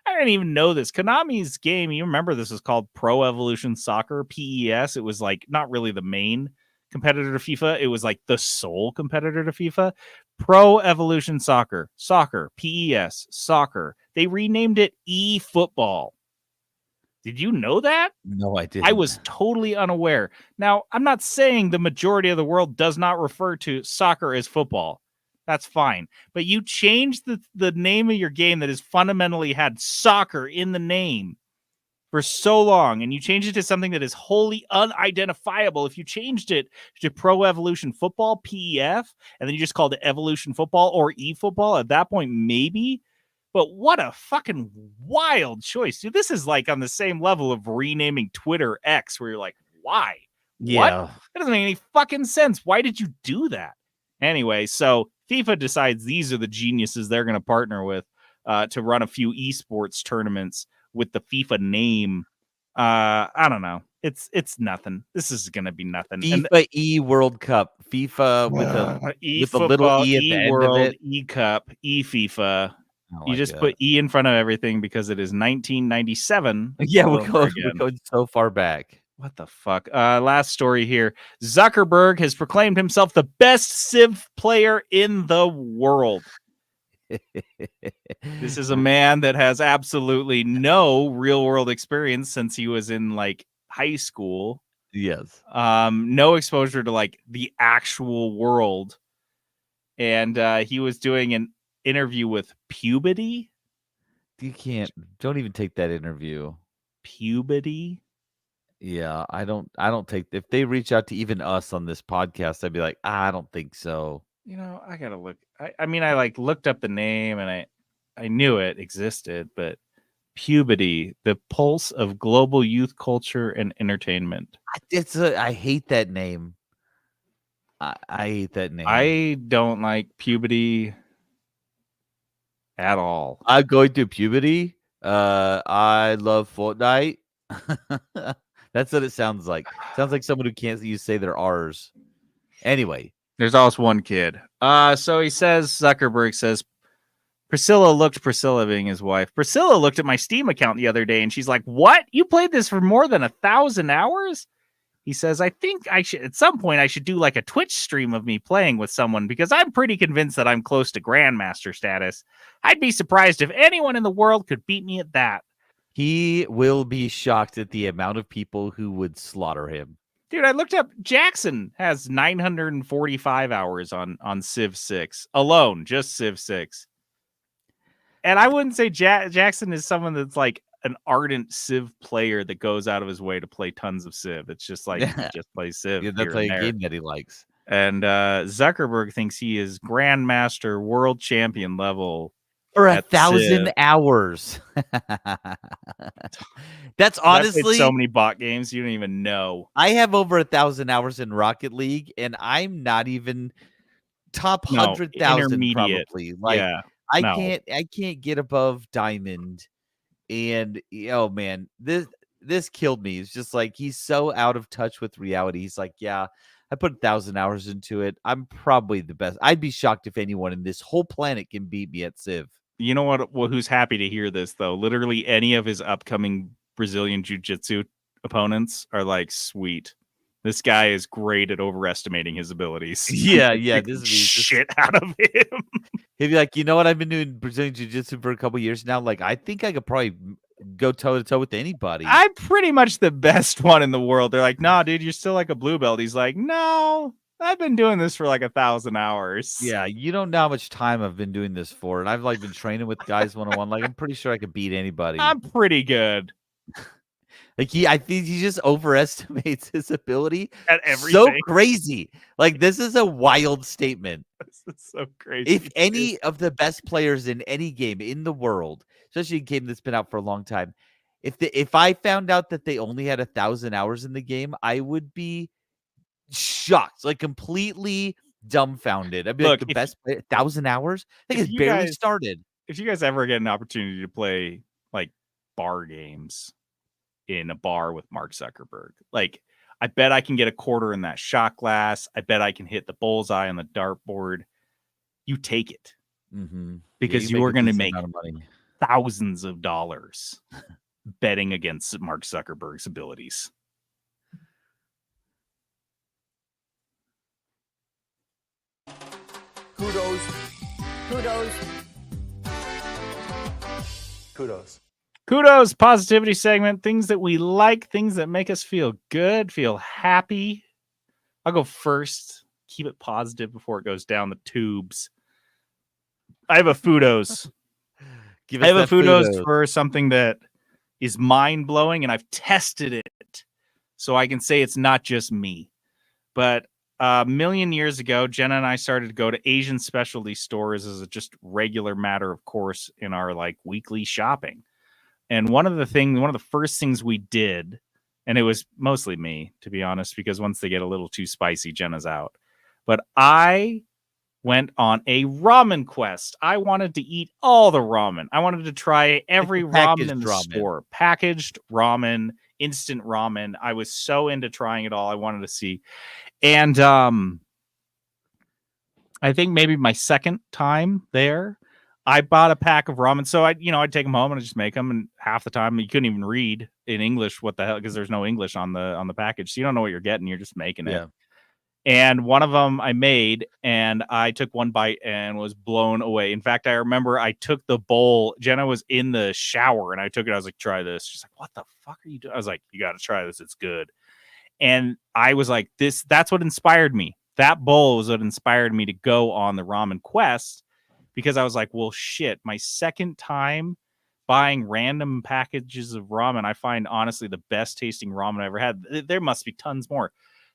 I didn't even know this. Konami's game, you remember this was called Pro Evolution Soccer, PES. It was like not really the main competitor to FIFA. It was like the sole competitor to FIFA. Pro Evolution Soccer, PES, soccer. They renamed it eFootball. Did you know that? No, I didn't. I was totally unaware. Now, I'm not saying the majority of the world does not refer to soccer as football. That's fine. But you changed the name of your game that has fundamentally had soccer in the name for so long, and you changed it to something that is wholly unidentifiable. If you changed it to Pro Evolution Football, PEF, and then you just called it Evolution Football or eFootball, at that point, maybe. But what a fucking wild choice, dude. This is like on the same level of renaming Twitter X, where you're like, why? Yeah. What? That doesn't make any fucking sense. Why did you do that? Anyway, so FIFA decides these are the geniuses they're going to partner with to run a few esports tournaments with the FIFA name. I don't know. It's nothing. This is going to be nothing. FIFA E World Cup. FIFA with a little E at the end of it. E Cup, E FIFA. Oh, you just put E in front of everything because it is 1997. Yeah, we're going so far back. What the fuck? Last story here. Zuckerberg has proclaimed himself the best Civ player in the world. This is a man that has absolutely no real world experience since he was in like high school. Yes. No exposure to like the actual world. And he was doing an interview with Puberty. Don't even take that interview. Puberty. Yeah, I don't take, if they reach out to even us on this podcast, I'd be like, I don't think so. You know, I gotta look. I mean, I like looked up the name and I knew it existed, but Puberty, the pulse of global youth culture and entertainment. I hate that name. I hate that name. I don't like Puberty at all. I'm going through Puberty. I love Fortnite. That's what it sounds like. Sounds like someone who can't say their R's. Anyway. There's also one kid. So he says, Zuckerberg says, Priscilla being his wife. Priscilla looked at my Steam account the other day and she's like, what? You played this for more than 1,000 hours? He says, I think I should, at some point, I should do like a Twitch stream of me playing with someone because I'm pretty convinced that I'm close to Grandmaster status. I'd be surprised if anyone in the world could beat me at that. He will be shocked at the amount of people who would slaughter him. Dude, I looked up. Jackson has 945 hours on Civ 6 alone, just Civ 6. And I wouldn't say Jackson is someone that's like an ardent Civ player that goes out of his way to play tons of Civ. It's just like, he just plays Civ. Yeah, that's like a game that he likes. And Zuckerberg thinks he is Grandmaster World Champion level. For 1,000 hours. That's honestly so many bot games you don't even know. I have over 1,000 hours in Rocket League, and I'm not even top 100,000 probably. Like, yeah, I can't get above diamond. And oh man, this killed me. It's just like he's so out of touch with reality. He's like, yeah, I put 1,000 hours into it. I'm probably the best. I'd be shocked if anyone in this whole planet can beat me at Civ. You know what? Well, who's happy to hear this though? Literally any of his upcoming Brazilian Jiu-Jitsu opponents are like, sweet. This guy is great at overestimating his abilities. Yeah. This is shit out of him. He'd be like, you know what? I've been doing Brazilian Jiu-Jitsu for a couple years now. Like, I think I could probably go toe to toe with anybody. I'm pretty much the best one in the world. They're like, nah, dude, you're still like a blue belt. He's like, no, I've been doing this for like 1,000 hours. Yeah, you don't know how much time I've been doing this for, and I've like been training with guys 1-on-1. Like I'm pretty sure I could beat anybody. I'm pretty good Like I think he just overestimates his ability. at So everything. crazy. Like this is a wild statement. This is so crazy. If any of the best players in any game in the world, especially a game that's been out for a long time, if I found out that they only had 1,000 hours in the game, I would be shocked, like completely dumbfounded. I'd be Look, like the best player, 1,000 hours. I think if it's you barely guys- started. if you guys ever get an opportunity to play like bar games in a bar with Mark Zuckerberg, like I bet I can get a quarter in that shot glass. I bet I can hit the bullseye on the dartboard. You take it Mm-hmm. because Yeah, you are make a going to decent make amount of money. thousands of dollars betting against Mark Zuckerberg's abilities. Kudos. Kudos. Kudos. Kudos, positivity segment, things that we like, things that make us feel good, feel happy. I'll go first. Keep it positive before it goes down the tubes. I have a Fudos. Give I us have a that Fudos for something that is mind-blowing, and I've tested it, so I can say it's not just me. But a million years ago, Jenna and I started to go to Asian specialty stores as a just regular matter of course in our like weekly shopping. And one of the first things we did, and it was mostly me, to be honest, because once they get a little too spicy, Jenna's out. But I went on a ramen quest. I wanted to eat all the ramen. I wanted to try every ramen in the store. Packaged ramen, instant ramen. I was so into trying it all. I wanted to see. And I think maybe my second time there, I bought a pack of ramen. So I'd take them home and I'd just make them. And half the time you couldn't even read in English what the hell, because there's no English on the package. So you don't know what you're getting. You're just making it. Yeah. And one of them I made, and I took one bite and was blown away. In fact, I remember I took the bowl. Jenna was in the shower, and I took it. I was like, try this. She's like, what the fuck are you doing? I was like, you got to try this. It's good. And I was like, that's what inspired me. That bowl was what inspired me to go on the ramen quest, because I was like, well, shit, my second time buying random packages of ramen, I find honestly the best tasting ramen I ever had. There must be tons more.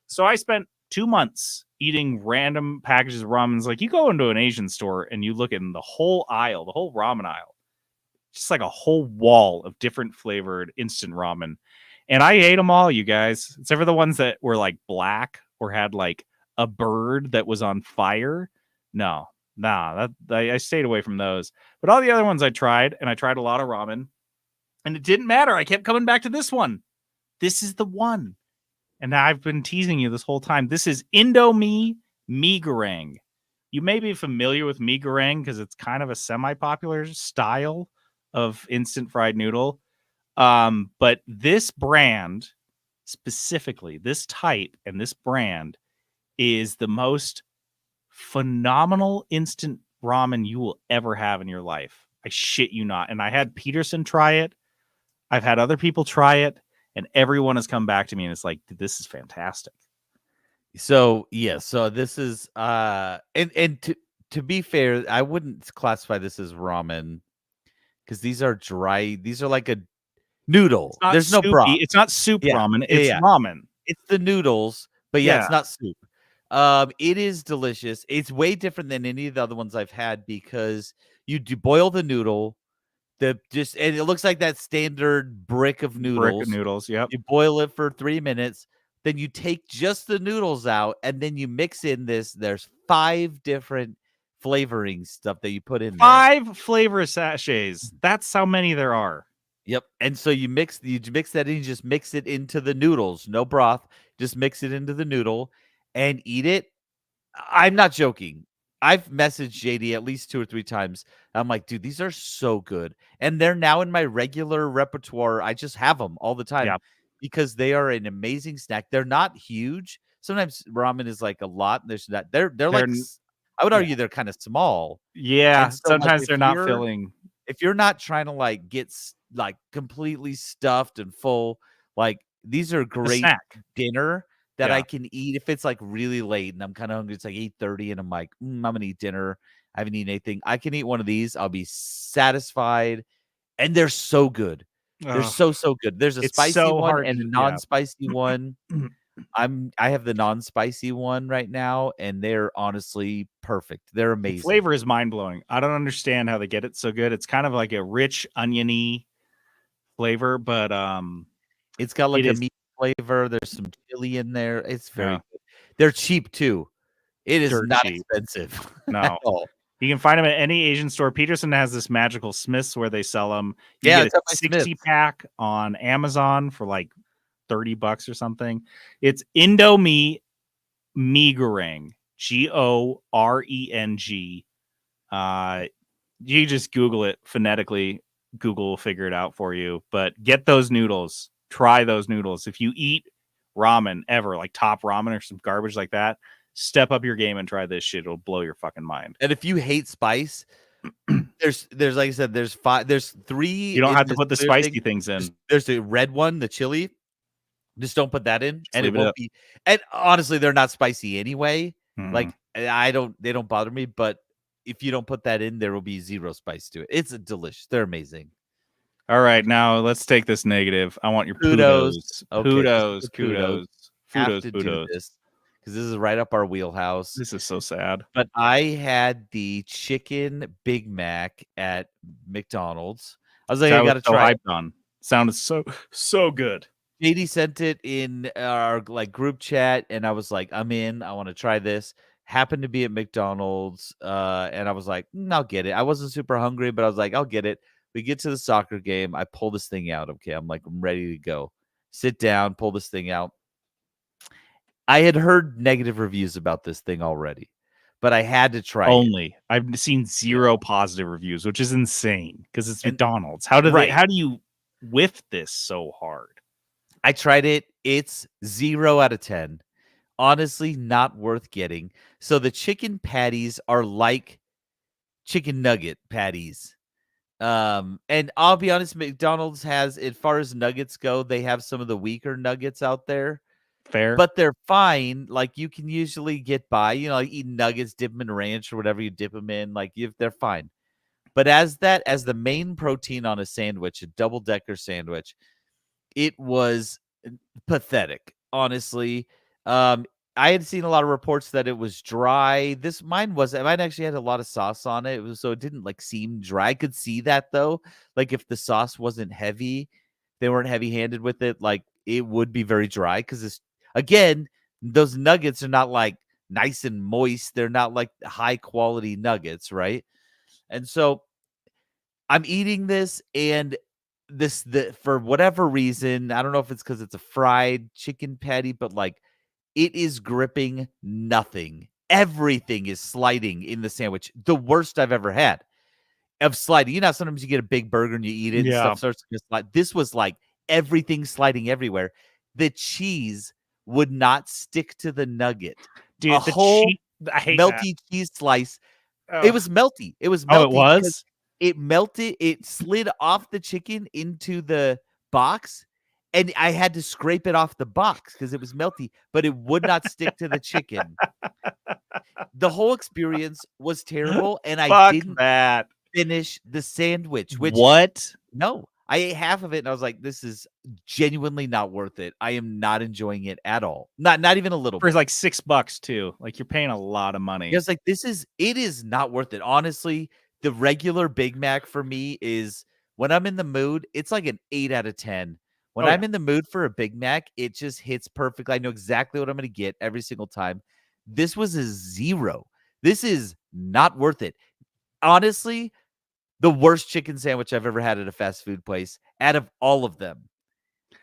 So I spent 2 months eating random packages of ramen. Like you go into an Asian store and you look in the whole aisle, the whole ramen aisle, just like a whole wall of different flavored instant ramen. And I ate them all, you guys, except for the ones that were like black or had like a bird that was on fire. I stayed away from those. But all the other ones I tried, and I tried a lot of ramen, and it didn't matter. I kept coming back to this one. This is the one. And I've been teasing you this whole time. This is Indomie mee goreng. You may be familiar with mee goreng because it's kind of a semi-popular style of instant fried noodle. But this brand, specifically, this type and this brand is the most phenomenal instant ramen you will ever have in your life. I shit you not. And I had Peterson try it. I've had other people try it. And everyone has come back to me and it's like, this is fantastic. So this is and to be fair, I wouldn't classify this as ramen because these are dry. These are like a noodle. There's soupy. No broth. It's not soup ramen. It's yeah. ramen. It's the noodles, but it's not soup. It is delicious. It's way different than any of the other ones I've had because you do boil the noodle. And it looks like that standard brick of noodles. Yep. You boil it for 3 minutes, then you take just the noodles out, and then you mix in this. There's 5 different flavoring stuff that you put in there. 5 flavor sachets. That's how many there are. Yep. And so you mix that in, you just mix it into the noodles. No broth. Just mix it into the noodle and eat it. I'm not joking. I've messaged JD at least 2 or 3 times. I'm like, dude, these are so good. And they're now in my regular repertoire. I just have them all the time because they are an amazing snack. They're not huge. Sometimes ramen is like a lot. There's that. They're like, I would argue they're kind of small. Yeah. So sometimes like, they're not filling. If you're not trying to like get like completely stuffed and full. Like these are A great snack. dinner that I Yeah. can eat if it's like really late and I'm kind of hungry. It's like 8:30 and I'm like, I'm gonna eat dinner. I haven't eaten anything. I can eat one of these. I'll be satisfied, and they're so good. They're Ugh, so good. There's a it's spicy so one hard and a to yeah. non-spicy one. I have the non-spicy one right now, and they're honestly perfect. They're The amazing. flavor is mind blowing. I don't understand how they get it so good. It's kind of like a rich oniony flavor, but It's got like it a is meat flavor. There's some chili in there. It's very yeah, good. They're cheap too. It is dirt not cheap. expensive at No, all. you can find them at any Asian store. Peterson has this magical Smiths where they sell them. You Yeah, get it's a at my 60 Smith's. pack on Amazon for like $30 or something. It's Indomie mee goreng, goreng. You just Google it phonetically. Google will figure it out for you. But get those noodles. Try those noodles. If you eat ramen ever, like top ramen or some garbage like that, step up your game and try this shit. It'll blow your fucking mind. And if you hate spice, there's like I said, there's 3 You don't in have to this put the clear spicy thing. things in. There's the red one, the chili. Just don't put that in, Just and leave it it won't up. be. And honestly, they're not spicy anyway. Mm-mm. Like they don't bother me. But if you don't put that in, there will be zero spice to it. It's delicious. They're amazing. All right, now let's take this negative. I want your Kudos. kudos. Okay, this is Kudos. the kudos. Have Kudos. to do Kudos. this because this is right up our wheelhouse. This is so sad. But I had the chicken Big Mac at McDonald's. I was like, I was gotta so try it. hyped on. Sounded so good. JD sent it in our like group chat, and I was like, I'm in. I want to try this. Happened to be at McDonald's, and I was like, I'll get it. I wasn't super hungry, but I was like, I'll get it. We get to the soccer game. I pull this thing out. Okay, I'm like, I'm ready to go. Sit down, pull this thing out. I had heard negative reviews about this thing already, but I had to try it. Only I've seen 0 positive reviews, which is insane because it's And- McDonald's. How do right. how do you whiff this so hard? I tried it. It's 0 out of 10. Honestly, not worth getting. So the chicken patties are like chicken nugget patties. And I'll be honest, McDonald's has, as far as nuggets go, they have some of the weaker nuggets out there, Fair, but they're fine. Like you can usually get by, like eating nuggets, dip them in ranch or whatever you dip them in. Like they're fine. But as the main protein on a sandwich, a double-decker sandwich, it was pathetic, honestly. I had seen a lot of reports that it was dry. Mine actually had a lot of sauce on it. So it didn't like seem dry. I could see that though. Like if the sauce wasn't heavy, they weren't heavy-handed with it, like it would be very dry because it's again, those nuggets are not like nice and moist. They're not like high quality nuggets, right? And so I'm eating this and for whatever reason, I don't know if it's because it's a fried chicken patty, but like it is gripping nothing. Everything is sliding in the sandwich. The worst I've ever had of sliding. You know, sometimes you get a big burger and you eat it and Yeah. stuff starts to slide. This was like everything sliding everywhere. The cheese would not stick to the nugget. dude. A whole I hate that. melty cheese slice. Ugh. It was melty. It was melty. Oh, it because was. It melted. It slid off the chicken into the box, and I had to scrape it off the box because it was melty, but it would not stick to the chicken. The whole experience was terrible, and I Fuck didn't that. finish the sandwich. Which What? no, I ate half of it, and I was like, "This is genuinely not worth it. I am not enjoying it at all. Not even a little For bit." like $6 too. Like you're paying a lot of money. It's like it is not worth it. Honestly, the regular Big Mac for me is when I'm in the mood, it's like an 8 out of 10. When Oh, I'm in the mood for a Big Mac, it just hits perfectly. I know exactly what I'm going to get every single time. This was a 0. This is not worth it. Honestly, the worst chicken sandwich I've ever had at a fast food place out of all of them.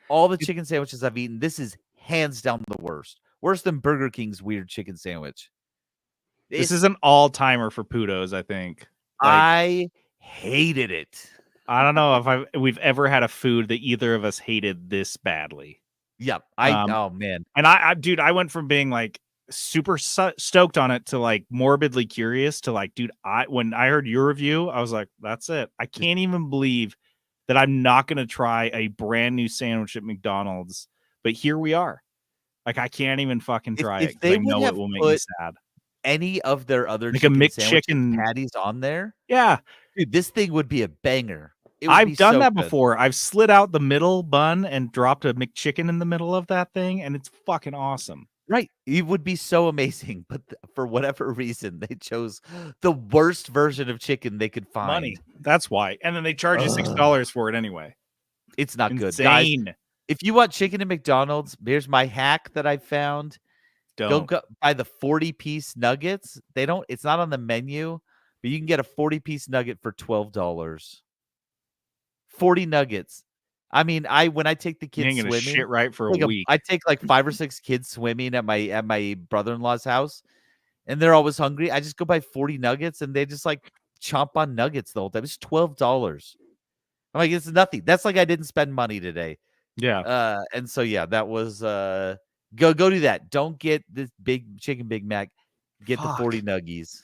All the chicken sandwiches I've eaten, this is hands down the worst. Worse than Burger King's weird chicken sandwich. This is an all-timer for Pudos, I think. Like, I hated it. I don't know if we've ever had a food that either of us hated this badly. Yep. Oh man. And dude, I went from being like super stoked on it to like morbidly curious to like, dude, when I heard your review, I was like, that's it. I can't even believe that I'm not going to try a brand new sandwich at McDonald's. But here we are. Like, I can't even fucking try it If because I they would know it have will make me put sad. any of their other Like a chicken sandwiches McChicken. patties on there, Yeah. dude, this thing would be a banger. It would be I've done so that good. before. I've slid out the middle bun and dropped a McChicken in the middle of that thing, and it's fucking awesome. Right. It would be so amazing, but for whatever reason, they chose the worst version of chicken they could find. Money. That's why. And then they charge you $6 for it anyway. It's not good. Guys, Insane. if you want chicken at McDonald's, here's my hack that I found. Go buy the 40-piece nuggets. It's not on the menu, but you can get a 40-piece nugget for $12. 40 nuggets. I mean, when I take the You kids ain't gonna swimming, shit right for a week. I take like 5 or 6 kids swimming at my brother-in-law's house, and they're always hungry. I just go buy 40 nuggets, and they just like chomp on nuggets the whole time. It's $12. I'm like, it's nothing. That's like I didn't spend money today. Yeah. And so yeah, that was go do that. Don't get this big chicken Big Mac. Get the 40 nuggies.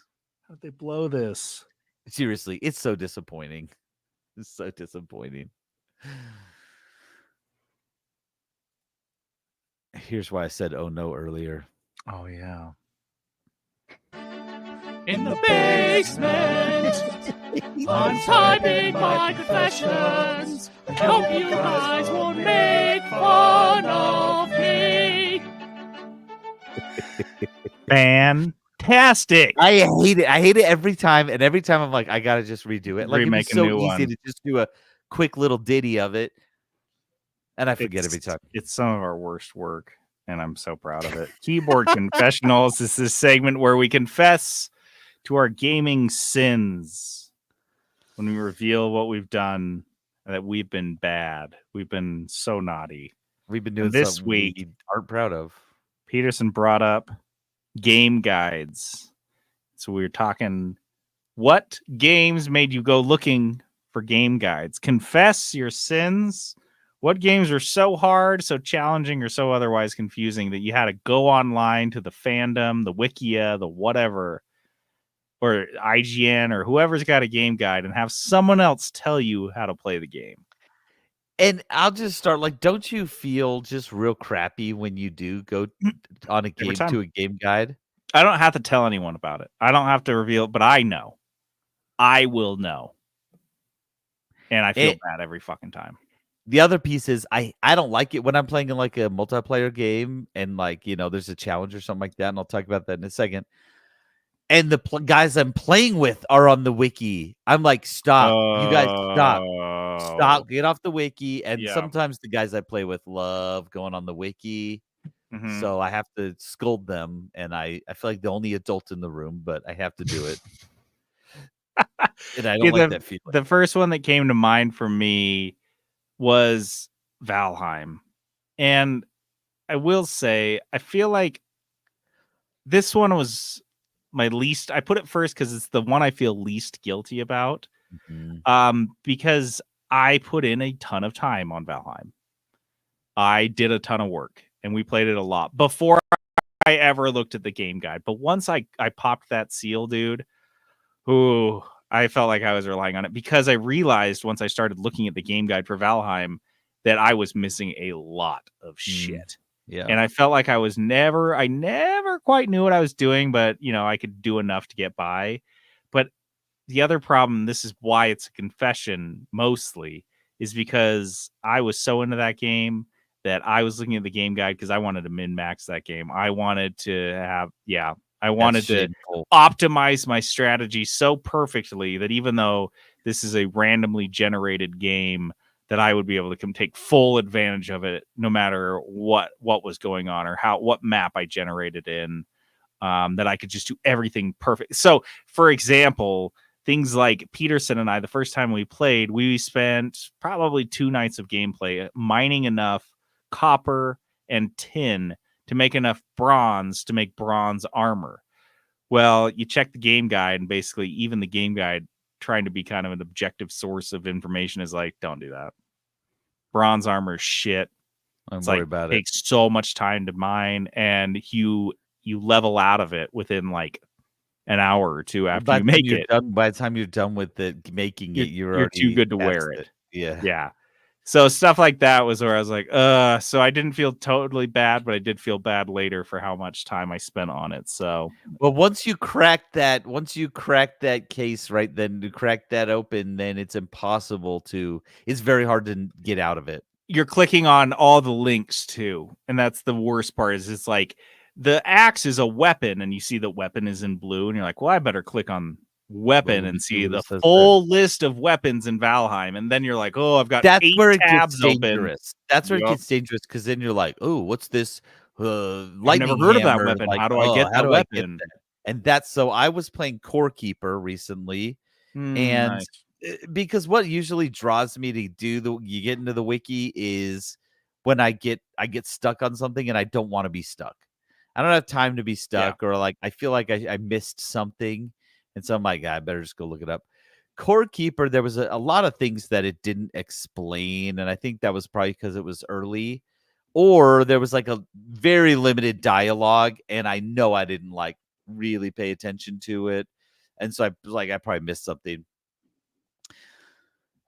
How did they blow this? Seriously, it's so disappointing. It's so disappointing. Here's why I said oh no earlier. Oh yeah. In the basement, I'm typing my confessions. I hope you guys won't make fun of me. Fantastic. I hate it. I hate it every time, and every time I'm like, I gotta just redo it. Like, Remake it'd be a so new easy one. to just do a quick little ditty of it, and I forget every time. It's some of our worst work, and I'm so proud of it. Keyboard Confessionals is this segment where we confess to our gaming sins when we reveal what we've done, that we've been bad. We've been so naughty. We've been doing this something week, we aren't proud of. Peterson brought up game guides. So we were talking, what games made you go looking for game guides? Confess your sins. What games were so hard, so challenging, or so otherwise confusing that you had to go online to the fandom, the Wikia, the whatever, or IGN, or whoever's got a game guide, and have someone else tell you how to play the game? And I'll just start, like, don't you feel just real crappy when you do go on a game time. to a game guide? I don't have to tell anyone about it. I don't have to reveal it, but I know. I will know. And I feel bad every fucking time. The other piece is I don't like it when I'm playing in like a multiplayer game and like, you know, there's a challenge or something like that. And I'll talk about that in a second. And the guys I'm playing with are on the wiki. I'm like, stop. You guys stop. Get off the wiki. And sometimes the guys I play with love going on the wiki. Mm-hmm. So I have to scold them. And I feel like the only adult in the room, but I have to do it. And I don't like that feeling. The first one that came to mind for me was Valheim. And I will say, I feel like this one was my least. I put it first because it's the one I feel least guilty about. Mm-hmm. Because I put in a ton of time on Valheim. I did a ton of work and we played it a lot before I ever looked at the game guide. But once I popped that seal, dude, I felt like I was relying on it because I realized once I started looking at the game guide for Valheim that I was missing a lot of shit. Yeah. And I felt like I never quite knew what I was doing, but you know, I could do enough to get by. But the other problem, this is why it's a confession mostly, is because I was so into that game that I was looking at the game guide because I wanted to min-max that game. I wanted to have, I wanted to optimize my strategy so perfectly that even though this is a randomly generated game, that I would be able to take full advantage of it, no matter what was going on or what map I generated in, that I could just do everything perfect. So, for example, things like Peterson and I, the first time we played, we spent probably 2 nights of gameplay mining enough copper and tin to make enough bronze to make bronze armor. Well, you check the game guide, and basically even the game guide trying to be kind of an objective source of information is like, don't do that. Bronze armor is shit. It's like, about it takes so much time to mine, and you level out of it within like an hour or two after you make it. By the time you're done with making it, you're too good to wear it. Yeah. Yeah. So stuff like that was where I was like, so I didn't feel totally bad, but I did feel bad later for how much time I spent on it. So Well, once you crack that case, right, then to crack that open, then it's very hard to get out of it. you're clicking on all the links too. And that's the worst part is it's like the axe is a weapon and you see the weapon is in blue and you're like, well, I better click on weapon and see the full list of weapons in Valheim. And then you're like, oh, I've got That's 8 where it tabs gets open. dangerous. That's where it Yup. gets dangerous because then you're like, oh, what's this? I've Lightning never heard of that hammer? weapon. Like, How do I get how that do I get weapon? that? And that's so I was playing Core Keeper recently, and Nice. because what usually draws me to you get into the wiki is when I get stuck on something and I don't want to be stuck. I don't have time to be stuck, or like I feel like I missed something, and so I'm like, I better just go look it up. Core Keeper, there was a lot of things that it didn't explain, and I think that was probably because it was early, or there was like a very limited dialogue, and I know I didn't like really pay attention to it, and so I probably missed something.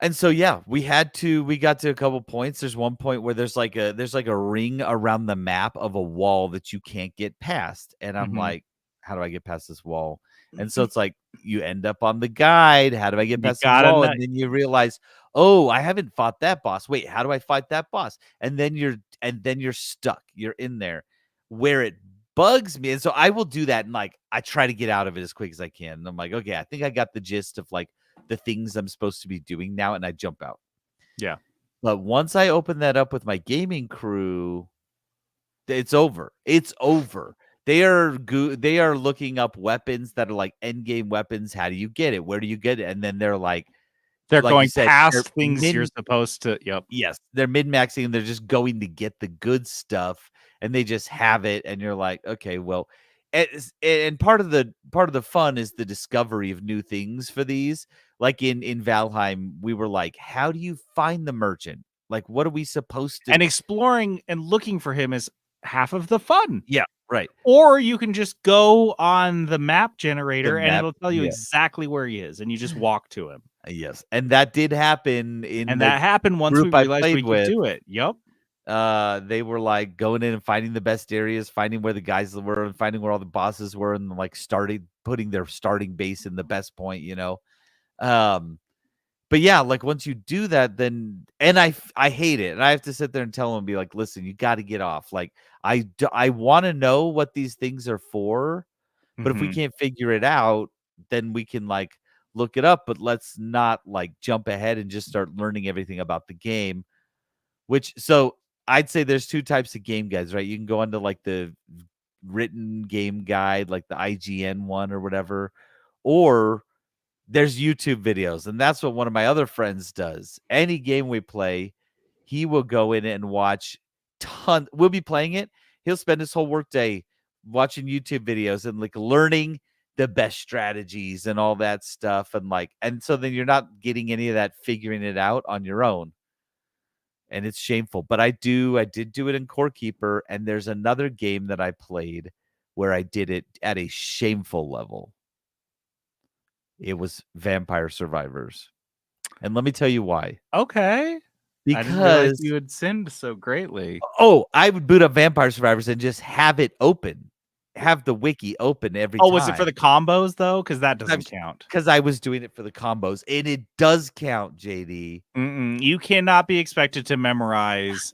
And so yeah, we got to a couple points. There's one point where there's like a ring around the map of a wall that you can't get past. And I'm Mhm. like, how do I get past this wall? And so it's like you end up on the guide. How do I get You past the gotta wall? kn- And then you realize, oh, I haven't fought that boss. Wait, how do I fight that boss? And then you're stuck. You're in there where it bugs me. And so I will do that and like I try to get out of it as quick as I can. And I'm like, okay, I think I got the gist of like the things I'm supposed to be doing now, and I jump out. Yeah. But once I open that up with my gaming crew, it's over. It's over. They are looking up weapons that are like end game weapons. How do you get it? Where do you get it? And then they're like They're you going said, past they're things you're supposed to. Yep. yes, they're min-maxing and they're just going to get the good stuff and they just have it and you're like, okay, well, and part of the fun is the discovery of new things for these. Like in Valheim, we were like, how do you find the merchant? Like, what are we supposed to And exploring and looking for him is half of the fun. Yeah, right. Or you can just go on the map generator and map, it'll tell you yeah. exactly where he is and you just walk to him. Yes. And that did happen in And the that happened once we group I realized we played could with. do it. Yep. They were like going in and finding the best areas, finding where the guys were and finding where all the bosses were and like started putting their starting base in the best point, you know. But yeah, like once you do that, then and I hate it. And I have to sit there and tell them and be like, listen, you got to get off. Like I want to know what these things are for, but if we Mhm. can't figure it out, then we can like look it up, but let's not like jump ahead and just start learning everything about the game. So I'd say there's two types of game guides, right? You can go into like the written game guide, like the IGN one or whatever, or there's YouTube videos. And that's what one of my other friends does. Any game we play, he will go in and watch we'll be playing it. He'll spend his whole workday watching YouTube videos and like learning the best strategies and all that stuff. And so then you're not getting any of that figuring it out on your own. And it's shameful. But I did do it in Core Keeper. And there's another game that I played where I did it at a shameful level. It was Vampire Survivors. And let me tell you why. Okay. I didn't realize Because you had sinned so greatly. I would boot up Vampire Survivors and just have it open. Have the wiki open every time. Oh, was it for the combos though? Because that doesn't count. Because I was doing it for the combos. And it does count, JD. You cannot be expected to memorize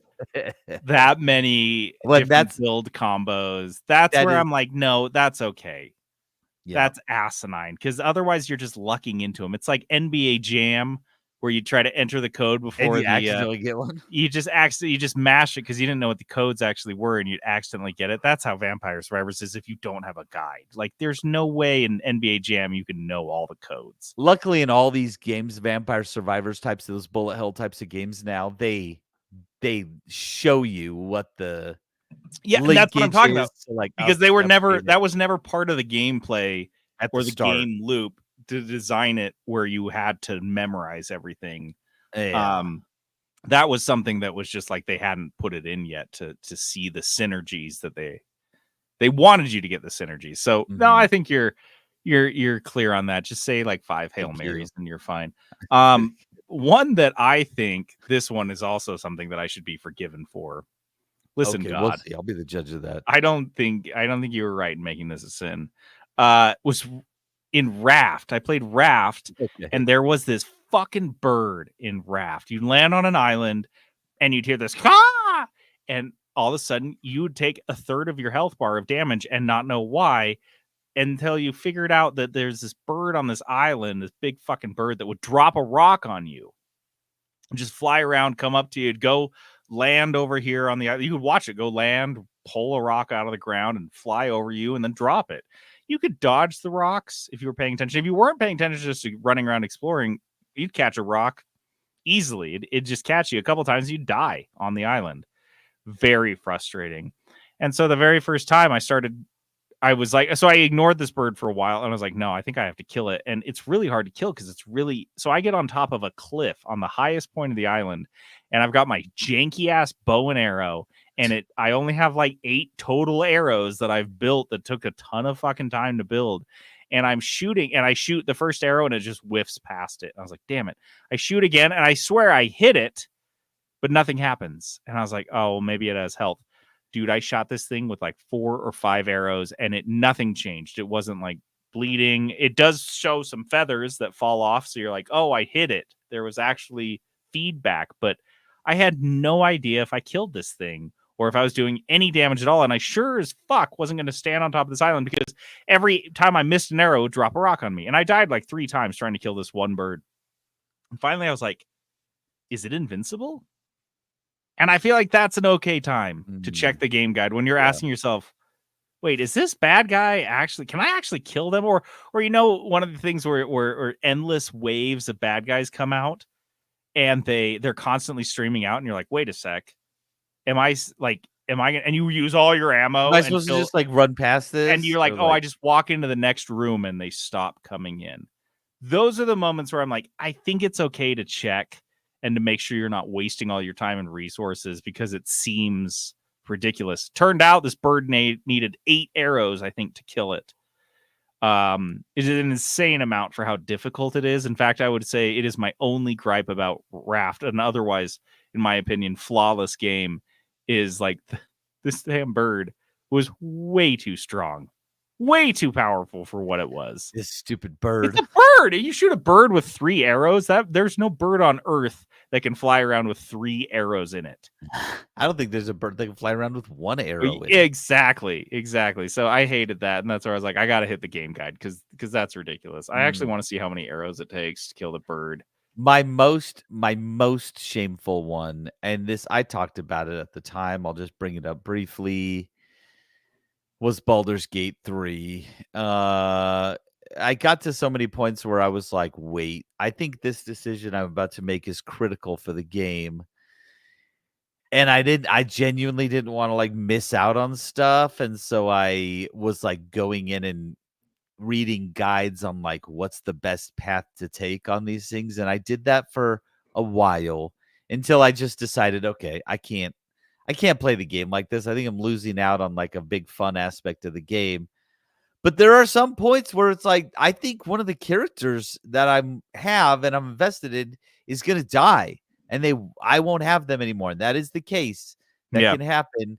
that many different build combos. That's where I'm like, no, that's okay. Yeah. That's asinine. Because otherwise you're just lucking into them. It's like NBA Jam, where you try to enter the code before and you accidentally get one. You just mash it because you didn't know what the codes actually were and you'd accidentally get it. That's how Vampire Survivors is if you don't have a guide. Like there's no way in NBA Jam you can know all the codes. Luckily in all these games, Vampire Survivors types of those bullet hell types of games now, they show you what the that's what I'm talking about. So like because they were that was never part of the gameplay or the game loop to design it where you had to memorize everything. Yeah. That was something that was just like they hadn't put it in yet to see the synergies that they wanted you to get the synergies. So no, I think you're clear on that. Just say like 5 Hail Marys and you're fine. one that I think this one is also something that I should be forgiven for. Listen, Okay, God, we'll see. I'll be the judge of that. I don't think you were right in making this a sin. Was in Raft. I played Raft, Okay. and there was this fucking bird in Raft. You'd land on an island, and you'd hear this "Caw!" and all of a sudden you would take a third of your health bar of damage and not know why until you figured out that there's this bird on this island, this big fucking bird that would drop a rock on you. Just fly around, come up to you, go land over here on the island. You could watch it go land, pull a rock out of the ground and fly over you and then drop it. You could dodge the rocks if you were paying attention. If you weren't paying attention, just running around exploring, you'd catch a rock easily. It'd just catch you a couple times. You'd die on the island. Very frustrating. And so the very first time I was like, so I ignored this bird for a while and I was like, no, I think I have to kill it. And it's really hard to kill because so I get on top of a cliff on the highest point of the island and I've got my janky ass bow and arrow and I only have like 8 total arrows that I've built that took a ton of fucking time to build. And I'm shooting and I shoot the first arrow and it just whiffs past it. I was like, damn it. I shoot again and I swear I hit it, but nothing happens. And I was like, oh, maybe it has health. Dude, I shot this thing with like 4 or 5 arrows and nothing changed. It wasn't like bleeding. It does show some feathers that fall off. So you're like, oh, I hit it. There was actually feedback, but I had no idea if I killed this thing or if I was doing any damage at all. And I sure as fuck wasn't going to stand on top of this island because every time I missed an arrow, it would drop a rock on me. And I died like 3 times trying to kill this one bird. And finally I was like, is it invincible? And I feel like that's an okay time to check the game guide when you're asking yourself, wait, is this bad guy can I actually kill them? Or one of the things where endless waves of bad guys come out and they're constantly streaming out and you're like, wait a sec. And you use all your ammo. Am I supposed to just like run past this? And you're like, I just walk into the next room and they stop coming in. Those are the moments where I'm like, I think it's okay to check and to make sure you're not wasting all your time and resources because it seems ridiculous. Turned out this bird needed 8 arrows, I think, to kill it. It is an insane amount for how difficult it is. In fact, I would say it is my only gripe about Raft. An otherwise, in my opinion, flawless game is like this damn bird was way too strong. Way too powerful for what it was. This stupid bird. It's a bird. You shoot a bird with 3 arrows. There's no bird on Earth that can fly around with 3 arrows in it. I don't think there's a bird that can fly around with 1 arrow. Exactly. So I hated that, and that's where I was like, I gotta hit the game guide because that's ridiculous. I actually want to see how many arrows it takes to kill the bird. My most shameful one, and this I talked about it at the time. I'll just bring it up briefly. Was Baldur's Gate 3. I got to so many points where I was like, wait, I think this decision I'm about to make is critical for the game. And I genuinely didn't want to like miss out on stuff. And so I was like going in and reading guides on like what's the best path to take on these things. And I did that for a while until I just decided, okay, I can't play the game like this. I think I'm losing out on like a big fun aspect of the game. But there are some points where it's like, I think one of the characters that I'm invested in is going to die and I won't have them anymore. And that is the case. That can happen.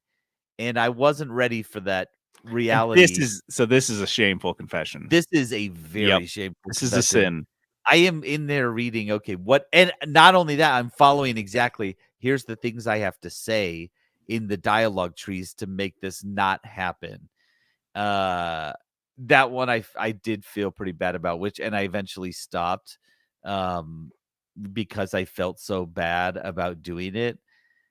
And I wasn't ready for that reality. This is a shameful confession. This is a very shameful This is a sin. I am in there reading, okay, what, and not only that, I'm following exactly, here's the things I have to say in the dialogue trees to make this not happen. That one I did feel pretty bad about, and I eventually stopped because I felt so bad about doing it.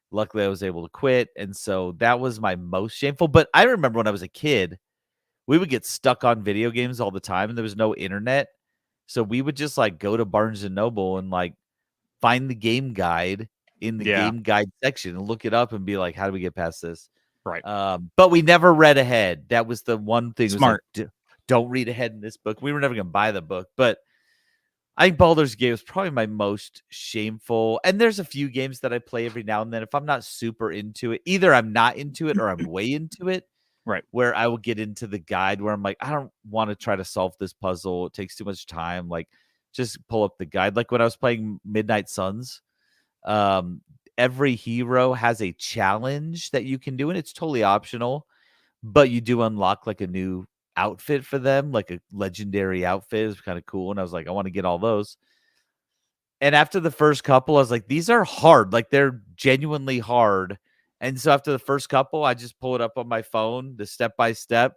Luckily, I was able to quit, and so that was my most shameful. But I remember when I was a kid, we would get stuck on video games all the time, and there was no internet. So we would just like go to Barnes and Noble and like find the game guide in the game guide section and look it up and be like, how do we get past this? Right. But we never read ahead. That was the one thing. Smart. Like, don't read ahead in this book. We were never going to buy the book, but I think Baldur's Gate was probably my most shameful. And there's a few games that I play every now and then. If I'm not super into it, either I'm not into it or I'm way into it. Right. Where I will get into the guide where I'm like, I don't want to try to solve this puzzle. It takes too much time. Like, just pull up the guide. Like when I was playing Midnight Suns, every hero has a challenge that you can do, and it's totally optional, but you do unlock like a new outfit for them, like a legendary outfit. It's kind of cool. And I was like, I want to get all those. And after the first couple, I was like, these are hard. Like they're genuinely hard. And so after the first couple, I just pull it up on my phone, the step by step,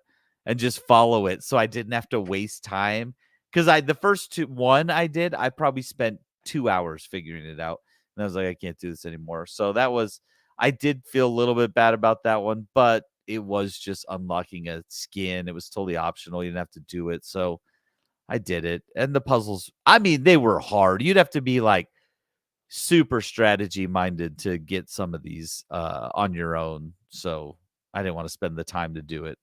and just follow it. So I didn't have to waste time. Because the first one I did, I probably spent 2 hours figuring it out. And I was like, I can't do this anymore. So I did feel a little bit bad about that one, but it was just unlocking a skin. It was totally optional. You didn't have to do it. So I did it. And the puzzles, I mean, they were hard. You'd have to be like super strategy minded to get some of these on your own. So I didn't want to spend the time to do it.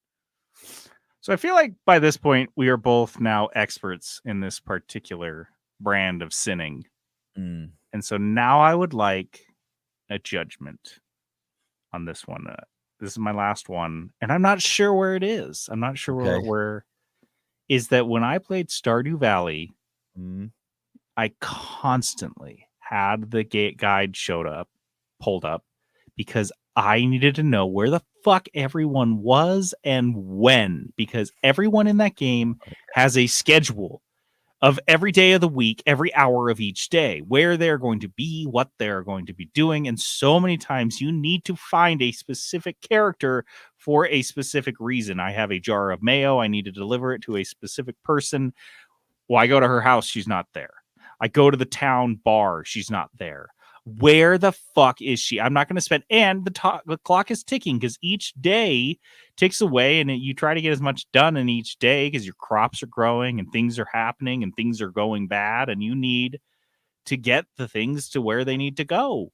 So I feel like by this point, we are both now experts in this particular brand of sinning. Mm. And so now I would like a judgment on this one. This is my last one. And I'm not sure where it is. I'm not sure Okay. where is that when I played Stardew Valley, Mm. I constantly had the guide pulled up, because I needed to know where the fuck everyone was and when, because everyone in that game has a schedule of every day of the week, every hour of each day, where they're going to be, what they're going to be doing. And so many times you need to find a specific character for a specific reason. I have a jar of mayo. I need to deliver it to a specific person. Well, I go to her house. She's not there. I go to the town bar. She's not there. Where the fuck is she? I'm not going to spend, and the clock is ticking, because each day ticks away, and you try to get as much done in each day because your crops are growing and things are happening and things are going bad, and you need to get the things to where they need to go.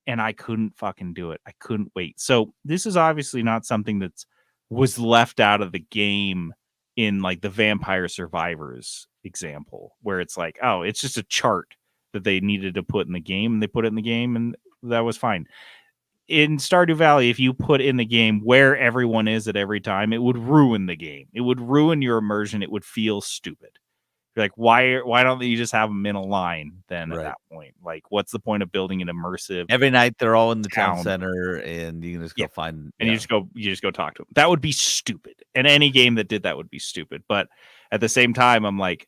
And I couldn't fucking do it. I couldn't wait. So this is obviously not something that was left out of the game in like the Vampire Survivors example, where it's like, oh, it's just a chart that they needed to put in the game, and they put it in the game, and that was fine. In Stardew Valley, if you put in the game where everyone is at every time, it would ruin the game. It would ruin your immersion. It would feel stupid. You're like, why don't you just have them in a line then Right. at that point? Like, what's the point of building an immersive? Every night they're all in the town Town. center, and you can just go Yeah. find. And you just go talk to them. That would be stupid. And any game that did that would be stupid. But at the same time, I'm like,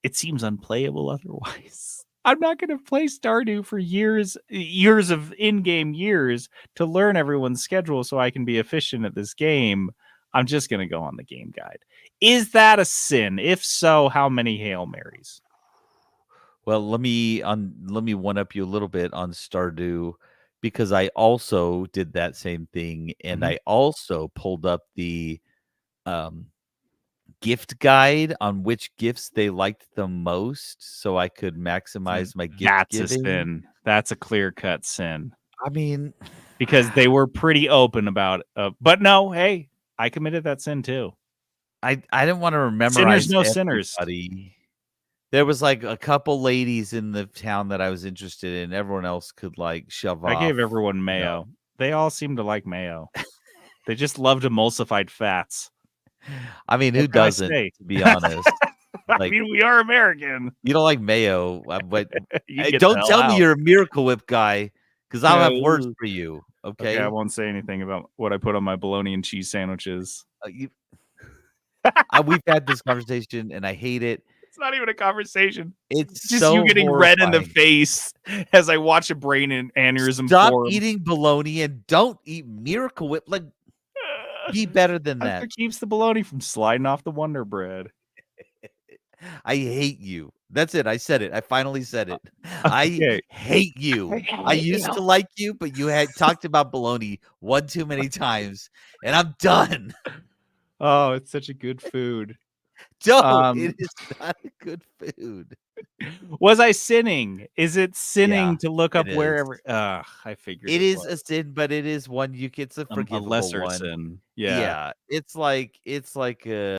it seems unplayable otherwise. I'm not going to play Stardew for years of in-game years to learn everyone's schedule so I can be efficient at this game. I'm just going to go on the game guide. Is that a sin? If so, how many Hail Marys? Well, let me one up you a little bit on Stardew, because I also did that same thing, and I also pulled up the gift guide on which gifts they liked the most, so I could maximize my gift That's giving. a sin. That's a clear-cut sin. I mean, because they were pretty open about it. But no, hey, I committed that sin too. I didn't want to memorize Sinners, no sinners. everybody. There was like a couple ladies in the town that I was interested in. Everyone else could like shove off. I gave everyone mayo. They all seemed to like mayo. They just loved emulsified fats. I mean, who What can I doesn't, say? to be honest? I Like, mean, we are American. you don't like mayo, but You hey, get the don't hell tell me out. you're a Miracle Whip guy, because I'll have words No. for you. Okay, Okay. I won't say anything about what I put on my bologna and cheese sandwiches. We've had this conversation, and I hate it. It's not even a conversation. It's Just so you getting red in the horrifying. face as I watch a brain aneurysm Stop form. eating bologna and don't eat Miracle Whip. Like, be better than That's that. what keeps the bologna from sliding off the Wonder Bread. I hate you. That's it. I said it. I finally said it. I Okay. hate you. I used to like you, but you had talked about bologna one too many times, and I'm done. Oh, it's such a good food. Don't. It is not a good food. Was I sinning? Is it sinning Yeah, to look up it is. wherever? I figured It is was. a sin, but it is one it's a A forgivable lesser one. sin. Yeah. Yeah. It's like I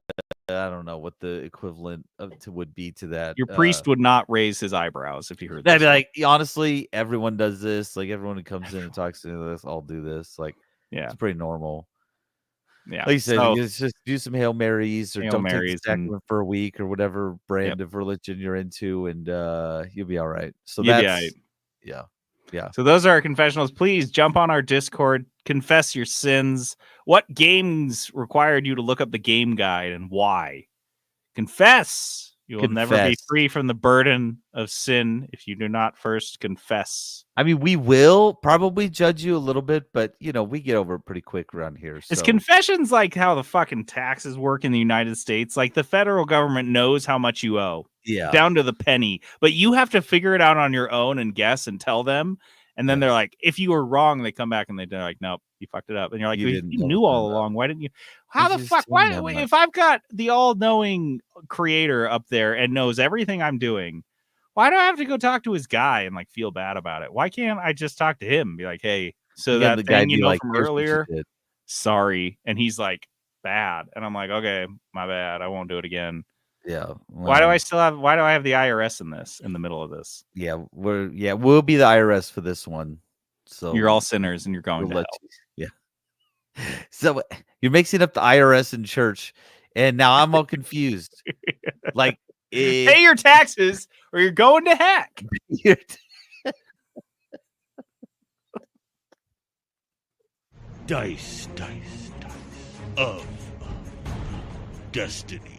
don't know what the equivalent would be to that. Your priest would not raise his eyebrows if he heard I'd this. be like, honestly, everyone does this. Like everyone who comes in and talks to this, all do this. Like, Yeah. it's pretty normal. Yeah. Like you said, So, you just do some Hail Marys or Hail don't take the Marys and sacrament for a week or whatever brand of religion you're into, and you'll be all right. So you'll be that's all right. yeah. Yeah. So those are our confessionals. Please jump on our Discord, confess your sins. What games required you to look up the game guide and why? Confess. You will never be Confess. free from the burden of sin if you do not first confess. I mean, we will probably judge you a little bit, but we get over it pretty quick around here. Is So confessions like how the fucking taxes work in the United States? Like the federal government knows how much you owe yeah. down to the penny, but you have to figure it out on your own and guess and tell them. And then they're like, if you were wrong, they come back and they're like, nope, you fucked it up. And you're like, you knew all along. Why didn't you? How the fuck? Why? If I've got the all-knowing creator up there and knows everything I'm doing, why do I have to go talk to his guy and like feel bad about it? Why can't I just talk to him and be like, hey, so that the guy thing you know like, from "Here's what you earlier, did." sorry. And he's like, bad. And I'm like, okay, my bad. I won't do it again. Yeah. Why do I have the IRS in the middle of this? Yeah, we'll be the IRS for this one. So You're all sinners and you're going to hell. Yeah. So you're mixing up the IRS and church, and now I'm all confused. Like, pay your taxes or you're going to heck. Dice of Destiny.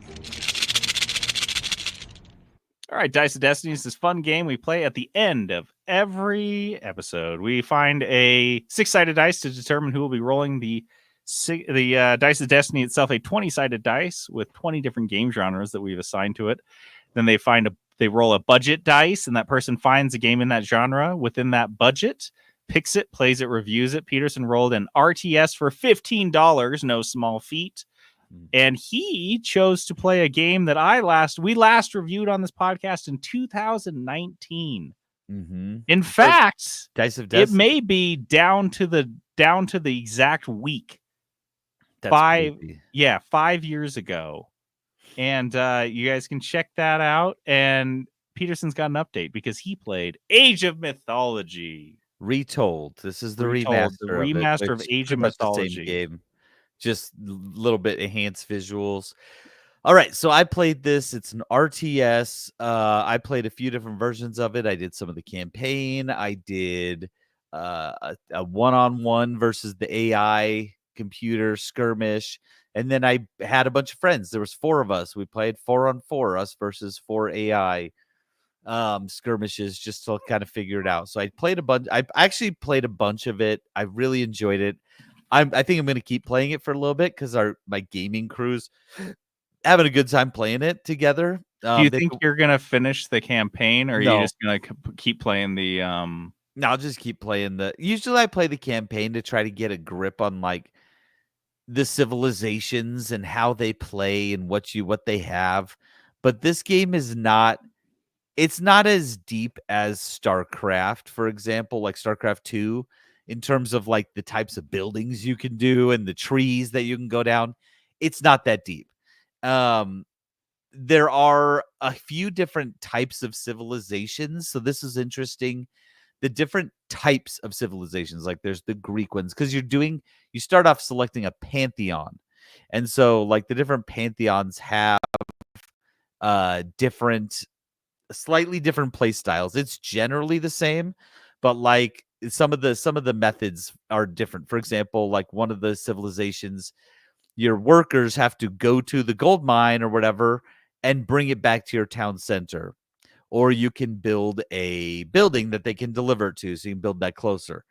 All right, Dice of Destiny is this fun game we play at the end of every episode. We find a 6-sided dice to determine who will be rolling the Dice of Destiny itself, a 20-sided dice with 20 different game genres that we've assigned to it. Then they roll a budget dice, and that person finds a game in that genre within that budget, picks it, plays it, reviews it. Peterson rolled an RTS for $15, no small feat. And he chose to play a game that we last reviewed on this podcast in 2019. Mm-hmm. In fact, Dice of Destiny. it may be down to the exact week. That's 5 years ago. And you guys can check that out. And Peterson's got an update because he played Age of Mythology. Retold. This is the remaster of Age of Mythology. Same game. Just a little bit enhanced visuals. All right, so I played this. It's an RTS. I played a few different versions of it. I did some of the campaign. I did a one-on-one versus the AI computer skirmish. And then I had a bunch of friends. There was 4 of us. We played 4-on-4, us versus 4 AI skirmishes, just to kind of figure it out. So I played a bunch. I actually played a bunch of it. I really enjoyed it. I think I'm going to keep playing it for a little bit because my gaming crew's having a good time playing it together. Do you think you're going to finish the campaign, or are you just going to keep playing the? No, I'll just keep playing Usually, I play the campaign to try to get a grip on like the civilizations and how they play and what they have. But this game is not. It's not as deep as StarCraft, for example, like StarCraft 2. In terms of like the types of buildings you can do and the trees that you can go down. It's not that deep. There are a few different types of civilizations. So this is interesting. The different types of civilizations, like there's the Greek ones, because you start off selecting a pantheon. And so like the different pantheons have slightly different play styles. It's generally the same, but like some of the methods are different. For example, like one of the civilizations, your workers have to go to the gold mine or whatever and bring it back to your town center. Or you can build a building that they can deliver it to, so you can build that closer.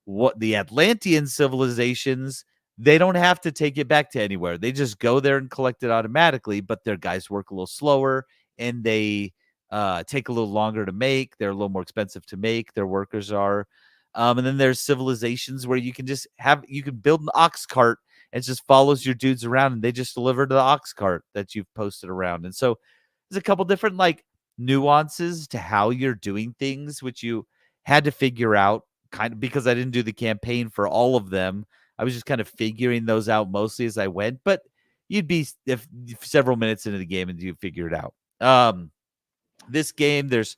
What the Atlantean civilizations, they don't have to take it back to anywhere. They just go there and collect it automatically, but their guys work a little slower and they take a little longer to make. They're a little more expensive to make. Their workers are. And then there's civilizations where you can build an ox cart and it just follows your dudes around and they just deliver to the ox cart that you've posted around. And so there's a couple different like nuances to how you're doing things, which you had to figure out kind of because I didn't do the campaign for all of them. I was just kind of figuring those out mostly as I went, but you'd be if several minutes into the game and you figure it out. This game, there's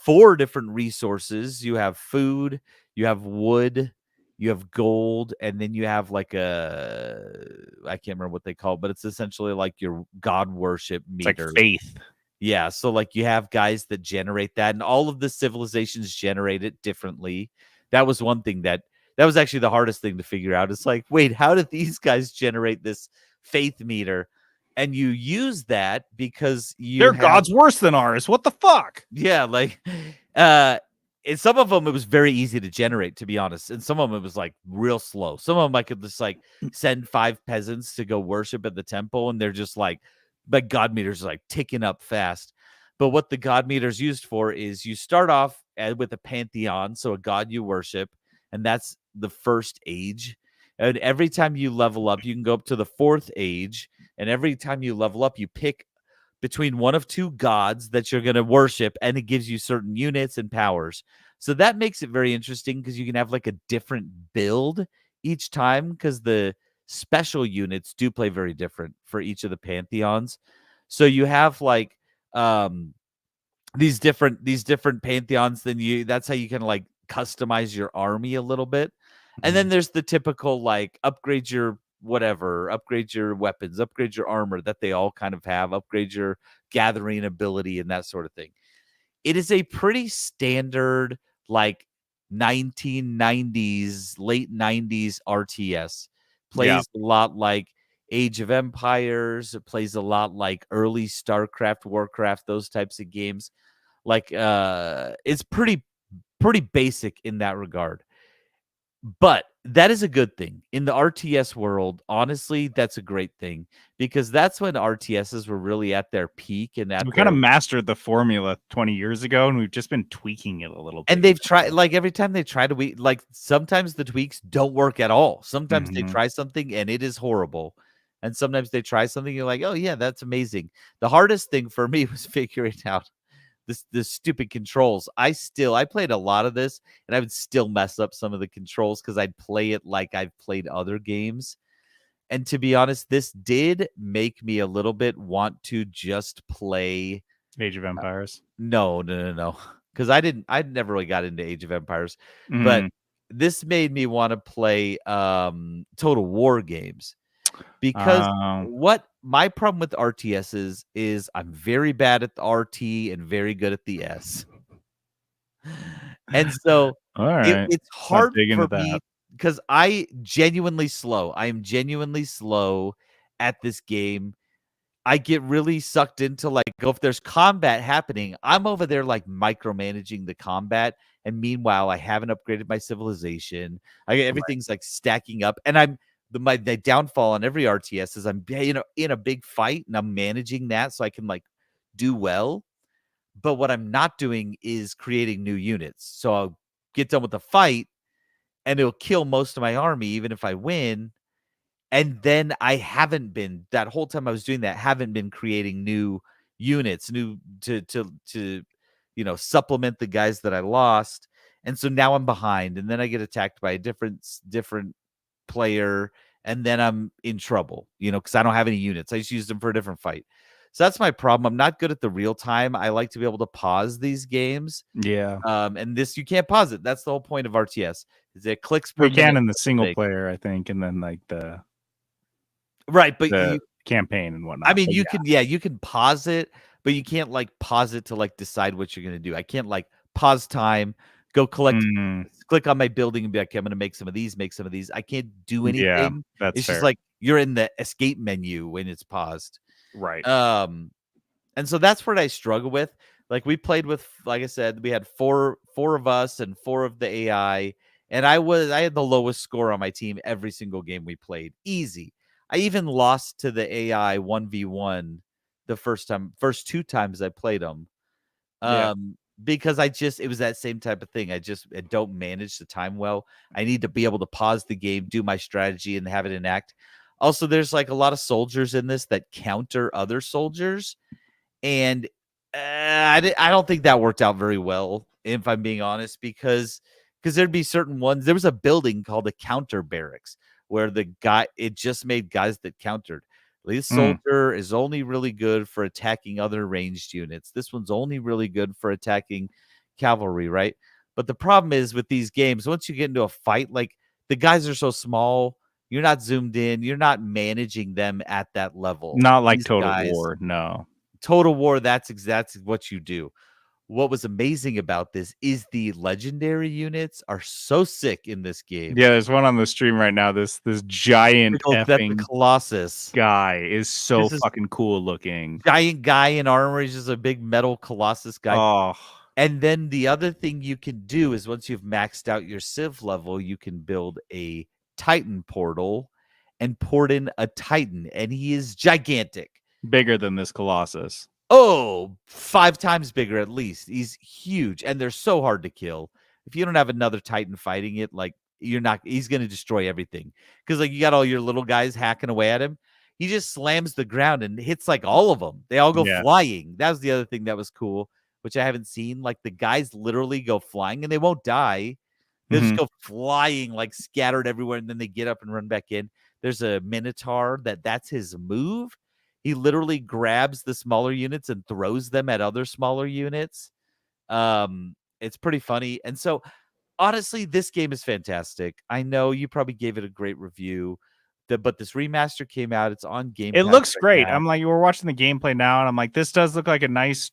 4 different resources. You have food, you have wood, you have gold, and then you have like I can't remember what they call it, but it's essentially like your god worship It's like meter. faith. Yeah, so like you have guys that generate that, and all of the civilizations generate it differently. That was one thing that was actually the hardest thing to figure out. It's like, wait, how did these guys generate this faith meter? And you use that because Their god's worse than ours. What the fuck? yeah, like in some of them it was very easy to generate, to be honest, and some of them it was like real slow. Some of them I could just like send 5 peasants to go worship at the temple, and they're just like god meters are like ticking up fast. But what the god meters used for is you start off with a pantheon, so a god you worship, and that's the first age. And every time you level up, you can go up to the 4th age, and every time you level up, you pick between one of 2 gods that you're going to worship, and it gives you certain units and powers. So that makes it very interesting because you can have like a different build each time, because the special units do play very different for each of the pantheons. So you have like these different pantheons, then that's how you can like customize your army a little bit. And then there's the typical like upgrade your whatever, upgrade your weapons, upgrade your armor that they all kind of have, upgrade your gathering ability and that sort of thing. It is a pretty standard like 1990s, late 90s RTS. Plays a lot like Age of Empires. It plays a lot like early StarCraft, Warcraft, those types of games. Like it's pretty basic in that regard. But that is a good thing. In the RTS world, honestly, that's a great thing, because that's when RTSs were really at their peak. And we kind of mastered the formula 20 years ago, and we've just been tweaking it a little bit. And they've tried, like every time they try to, like sometimes the tweaks don't work at all. Sometimes they try something and it is horrible. And sometimes they try something, you're like, oh yeah, that's amazing. The hardest thing for me was figuring out this stupid controls. I played a lot of this, and I would still mess up some of the controls because I'd play it like I've played other games. And to be honest, this did make me a little bit want to just play Age of Empires. No. Because I never really got into Age of Empires. But this made me want to play Total War games. Because what my problem with RTS is I'm very bad at the RT and very good at the S. And so it's hard for me because I am genuinely slow at this game. I get really sucked into like, if there's combat happening, I'm over there like micromanaging the combat. And meanwhile, I haven't upgraded my civilization. Everything's like stacking up, and the downfall on every RTS is I'm in a big fight and I'm managing that so I can like do well. But what I'm not doing is creating new units. So I'll get done with the fight and it'll kill most of my army, even if I win. And then I haven't been, that whole time I was doing that, haven't been creating new units, to supplement the guys that I lost. And so now I'm behind, and then I get attacked by a different player, and then I'm in trouble, because I don't have any units. I just used them for a different fight. So that's my problem. I'm not good at the real time. I like to be able to pause these games. Yeah. And this, you can't pause it. That's the whole point of RTS. Is it clicks per minute. We can in the single player, I think, and then like the right, but the campaign and whatnot. I mean, you can pause it, but you can't like pause it to like decide what you're gonna do. I can't like pause time, go collect, click on my building and be like, okay, I'm gonna make some of these. I can't do anything. Yeah, that's it's fair. just like you're in the escape menu when it's paused. Right. And so that's what I struggle with. Like we played with, like I said, we had four of us and 4 of the AI, and I had the lowest score on my team every single game we played. Easy. I even lost to the AI 1v1 the first 2 times I played them. Because it was that same type of thing. I don't manage the time well. I need to be able to pause the game, do my strategy, and have it enact. Also, there's like a lot of soldiers in this that counter other soldiers, and I don't think that worked out very well, if I'm being honest, because there'd be certain ones. There was a building called a counter barracks where it just made guys that countered. This soldier is only really good for attacking other ranged units. This one's only really good for attacking cavalry, right? But the problem is with these games, once you get into a fight, like the guys are so small. You're not zoomed in. You're not managing them at that level. Not like These Total guys- War. No. Total War. That's what you do. What was amazing about this is the legendary units are so sick in this game. Yeah, there's one on the stream right now. This giant That's the effing Colossus. guy is so This is- fucking cool looking. Giant guy in armor. He's just a big metal Colossus guy. Oh, And then the other thing you can do is once you've maxed out your Civ level, you can build a Titan portal and port in a Titan. And he is gigantic. bigger than this Colossus. Oh, 5 times bigger at least. He's huge. And they're so hard to kill. If you don't have another Titan fighting it, like he's going to destroy everything. Because like you got all your little guys hacking away at him. He just slams the ground and hits like all of them. They all go Yeah. flying. That was the other thing that was cool, which I haven't seen. Like the guys literally go flying and they won't die. They just go flying like scattered everywhere, and then they get up and run back in. There's a Minotaur that's his move. He literally grabs the smaller units and throws them at other smaller units. It's pretty funny. And so honestly, this game is fantastic. I know you probably gave it a great review. But this remaster came out. It's on Game It Pass looks right great. now. I'm like, we're watching the gameplay now, and I'm like, this does look like a nice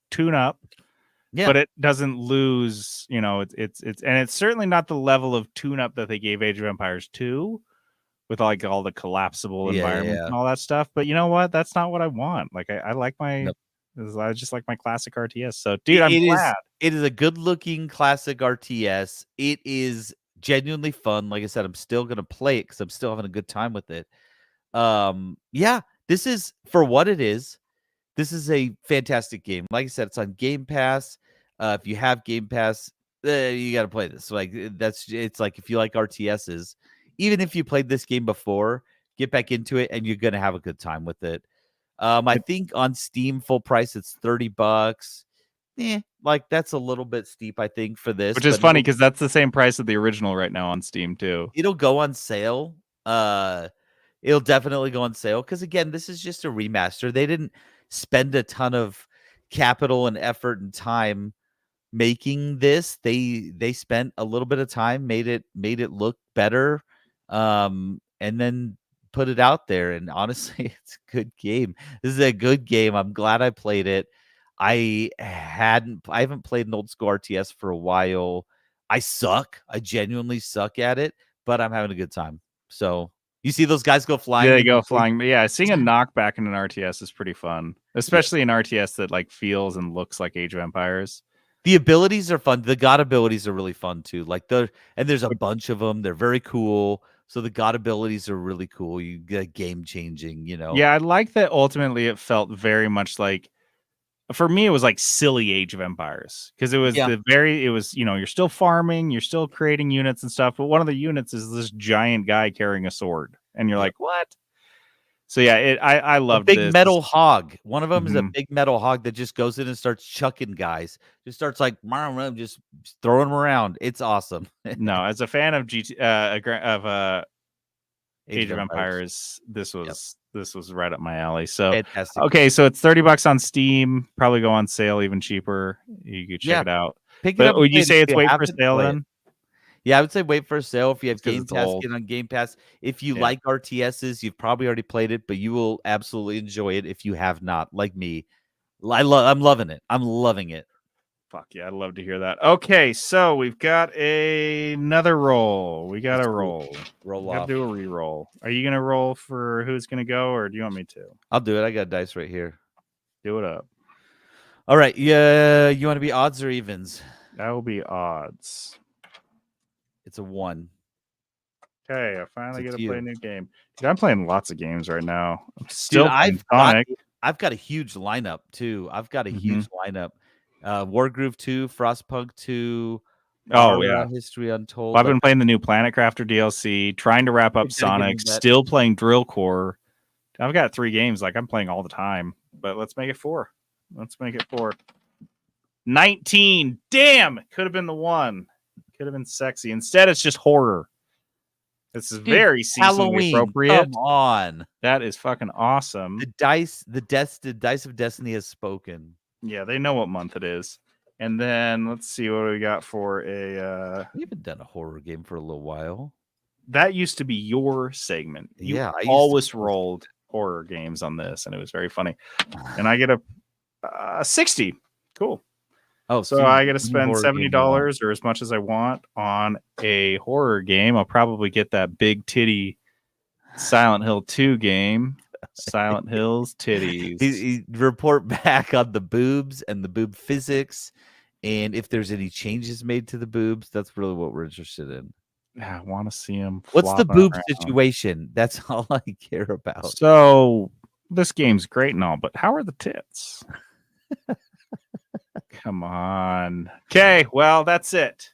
tune-up. Yeah. But it doesn't lose, it's and it's certainly not the level of tune-up that they gave Age of Empires 2 with like all the collapsible Yeah, environments yeah. and all that stuff. But you know what? That's not what I want. Like I like my Nope. I just like my classic RTS. So dude, I'm It is- glad. It is a good-looking classic RTS. It is genuinely fun. Like I said, I'm still gonna play it because I'm still having a good time with it. Yeah, this is for what it is. This is a fantastic game. Like I said, it's on Game Pass. If you have Game Pass, you got to play this. Like it's like if you like RTSs, even if you played this game before, get back into it and you're gonna have a good time with it. I think on Steam full price it's $30. Like that's a little bit steep, I think, for this. Which is but funny it'll- because that's the same price of the original right now on Steam too. it'll go on sale. It'll definitely go on sale because again, this is just a remaster. They didn't spend a ton of capital and effort and time making this. They spent a little bit of time, made it look better, and then put it out there. And honestly, it's a good game. This is a good game. I'm glad I played it. I haven't played an old school RTS for a while. I suck. I genuinely suck at it, but I'm having a good time. So you see those guys go flying. Yeah, they and go you- flying. But yeah, seeing a knockback in an RTS is pretty fun, especially an RTS that like feels and looks like Age of Empires. The abilities are fun. The god abilities are really fun too. Like there's a bunch of them. They're very cool. So the god abilities are really cool. You get game changing, Yeah, I like that ultimately it felt very much like, for me, it was like silly Age of Empires because it was Yeah. you're still farming, you're still creating units and stuff, but one of the units is this giant guy carrying a sword, and you're like, what? So yeah, I A loved big this. metal hog. One of them is a Mhm. big metal hog that just goes in and starts chucking guys. Just starts like just throwing them around. It's awesome. No, as a fan of Age of Empires, this was right up my alley. So Fantastic. okay, so it's $30 on Steam. Probably go on sale even cheaper. You could check Yeah. it out. Pick it But up. and would play you it. say If it's you wait for haven't, sale play it. then? Yeah, I would say wait for a sale if you have It's 'cause Game it's Pass. old. Get on Game Pass. If you Yeah. like RTSs, you've probably already played it, but you will absolutely enjoy it if you have not, like me. I'm loving it. I'm loving it. Fuck yeah, I'd love to hear that. Okay, so we've got another roll. We got Let's a go. roll. Roll We got to off. do a re-roll. Are you gonna roll for who's gonna go, or do you want me to? I'll do it. I got dice right here. Do it up. All right. Yeah, you want to be odds or evens? That will be odds. It's a 1. Okay, I finally It's get to play a you. new game. Dude, I'm playing lots of games right now. I'm still playing I've got, Sonic. I've got a huge lineup too. I've got a Mhm. huge lineup. Wargroove 2, Frostpunk 2. Oh, Mara yeah. History Untold. Well, I've been playing the new Planet Crafter DLC, trying to wrap up You gotta get Sonic, into that. still playing Drill Core. I've got 3 games like I'm playing all the time, but let's make it 4. Let's make it 4. 19. Damn, could have been the one. Could have been sexy. Instead, it's just horror. This is Dude, very seasonally Halloween. appropriate. Come on. That is fucking awesome. The dice of destiny has spoken. Yeah, they know what month it is. And then let's see what we got for a We haven't done a horror game for a little while. that used to be your segment. You Yeah, I used to- always rolled horror games on this, and it was very funny. And I get a 60. Cool. Oh, So I got to any spend horror game you want. $70 or as much as I want on a horror game. I'll probably get that big titty Silent Hill 2 game. Silent Hills titties. He report back on the boobs and the boob physics, and if there's any changes made to the boobs. That's really what we're interested in. I want to see him. What's the boob situation? That's all I care about. So this game's great and all, but how are the tits? Come on. Okay, well, that's it.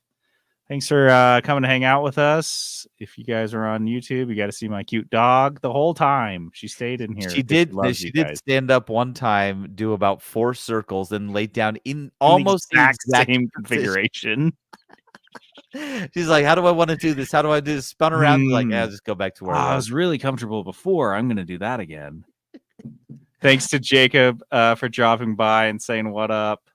Thanks for coming to hang out with us. If you guys are on YouTube, you got to see my cute dog the whole time. She stayed in here. She 'cause did. loves She you did guys. stand up one time, do about 4 circles, and lay down in In almost the exact same position. configuration. She's like, "How do I want to do this? How do I do this?" Spun around, like, "I'll Hmm. just go back to where I I was." was really comfortable before. I'm going to do that again. Thanks to Jacob for dropping by and saying what up.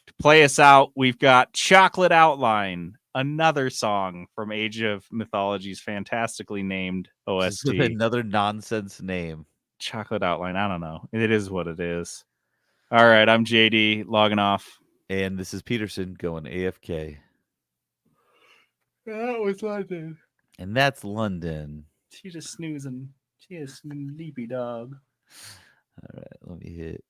To play us out, we've got Chocolate Outline, another song from Age of Mythology's fantastically named Just with OST. another nonsense name. Chocolate Outline. I don't know. It is what it is. All right. I'm JD logging off. And this is Peterson going AFK. That was London. And that's London. She just snoozing. She is sleepy dog. All right, let me hit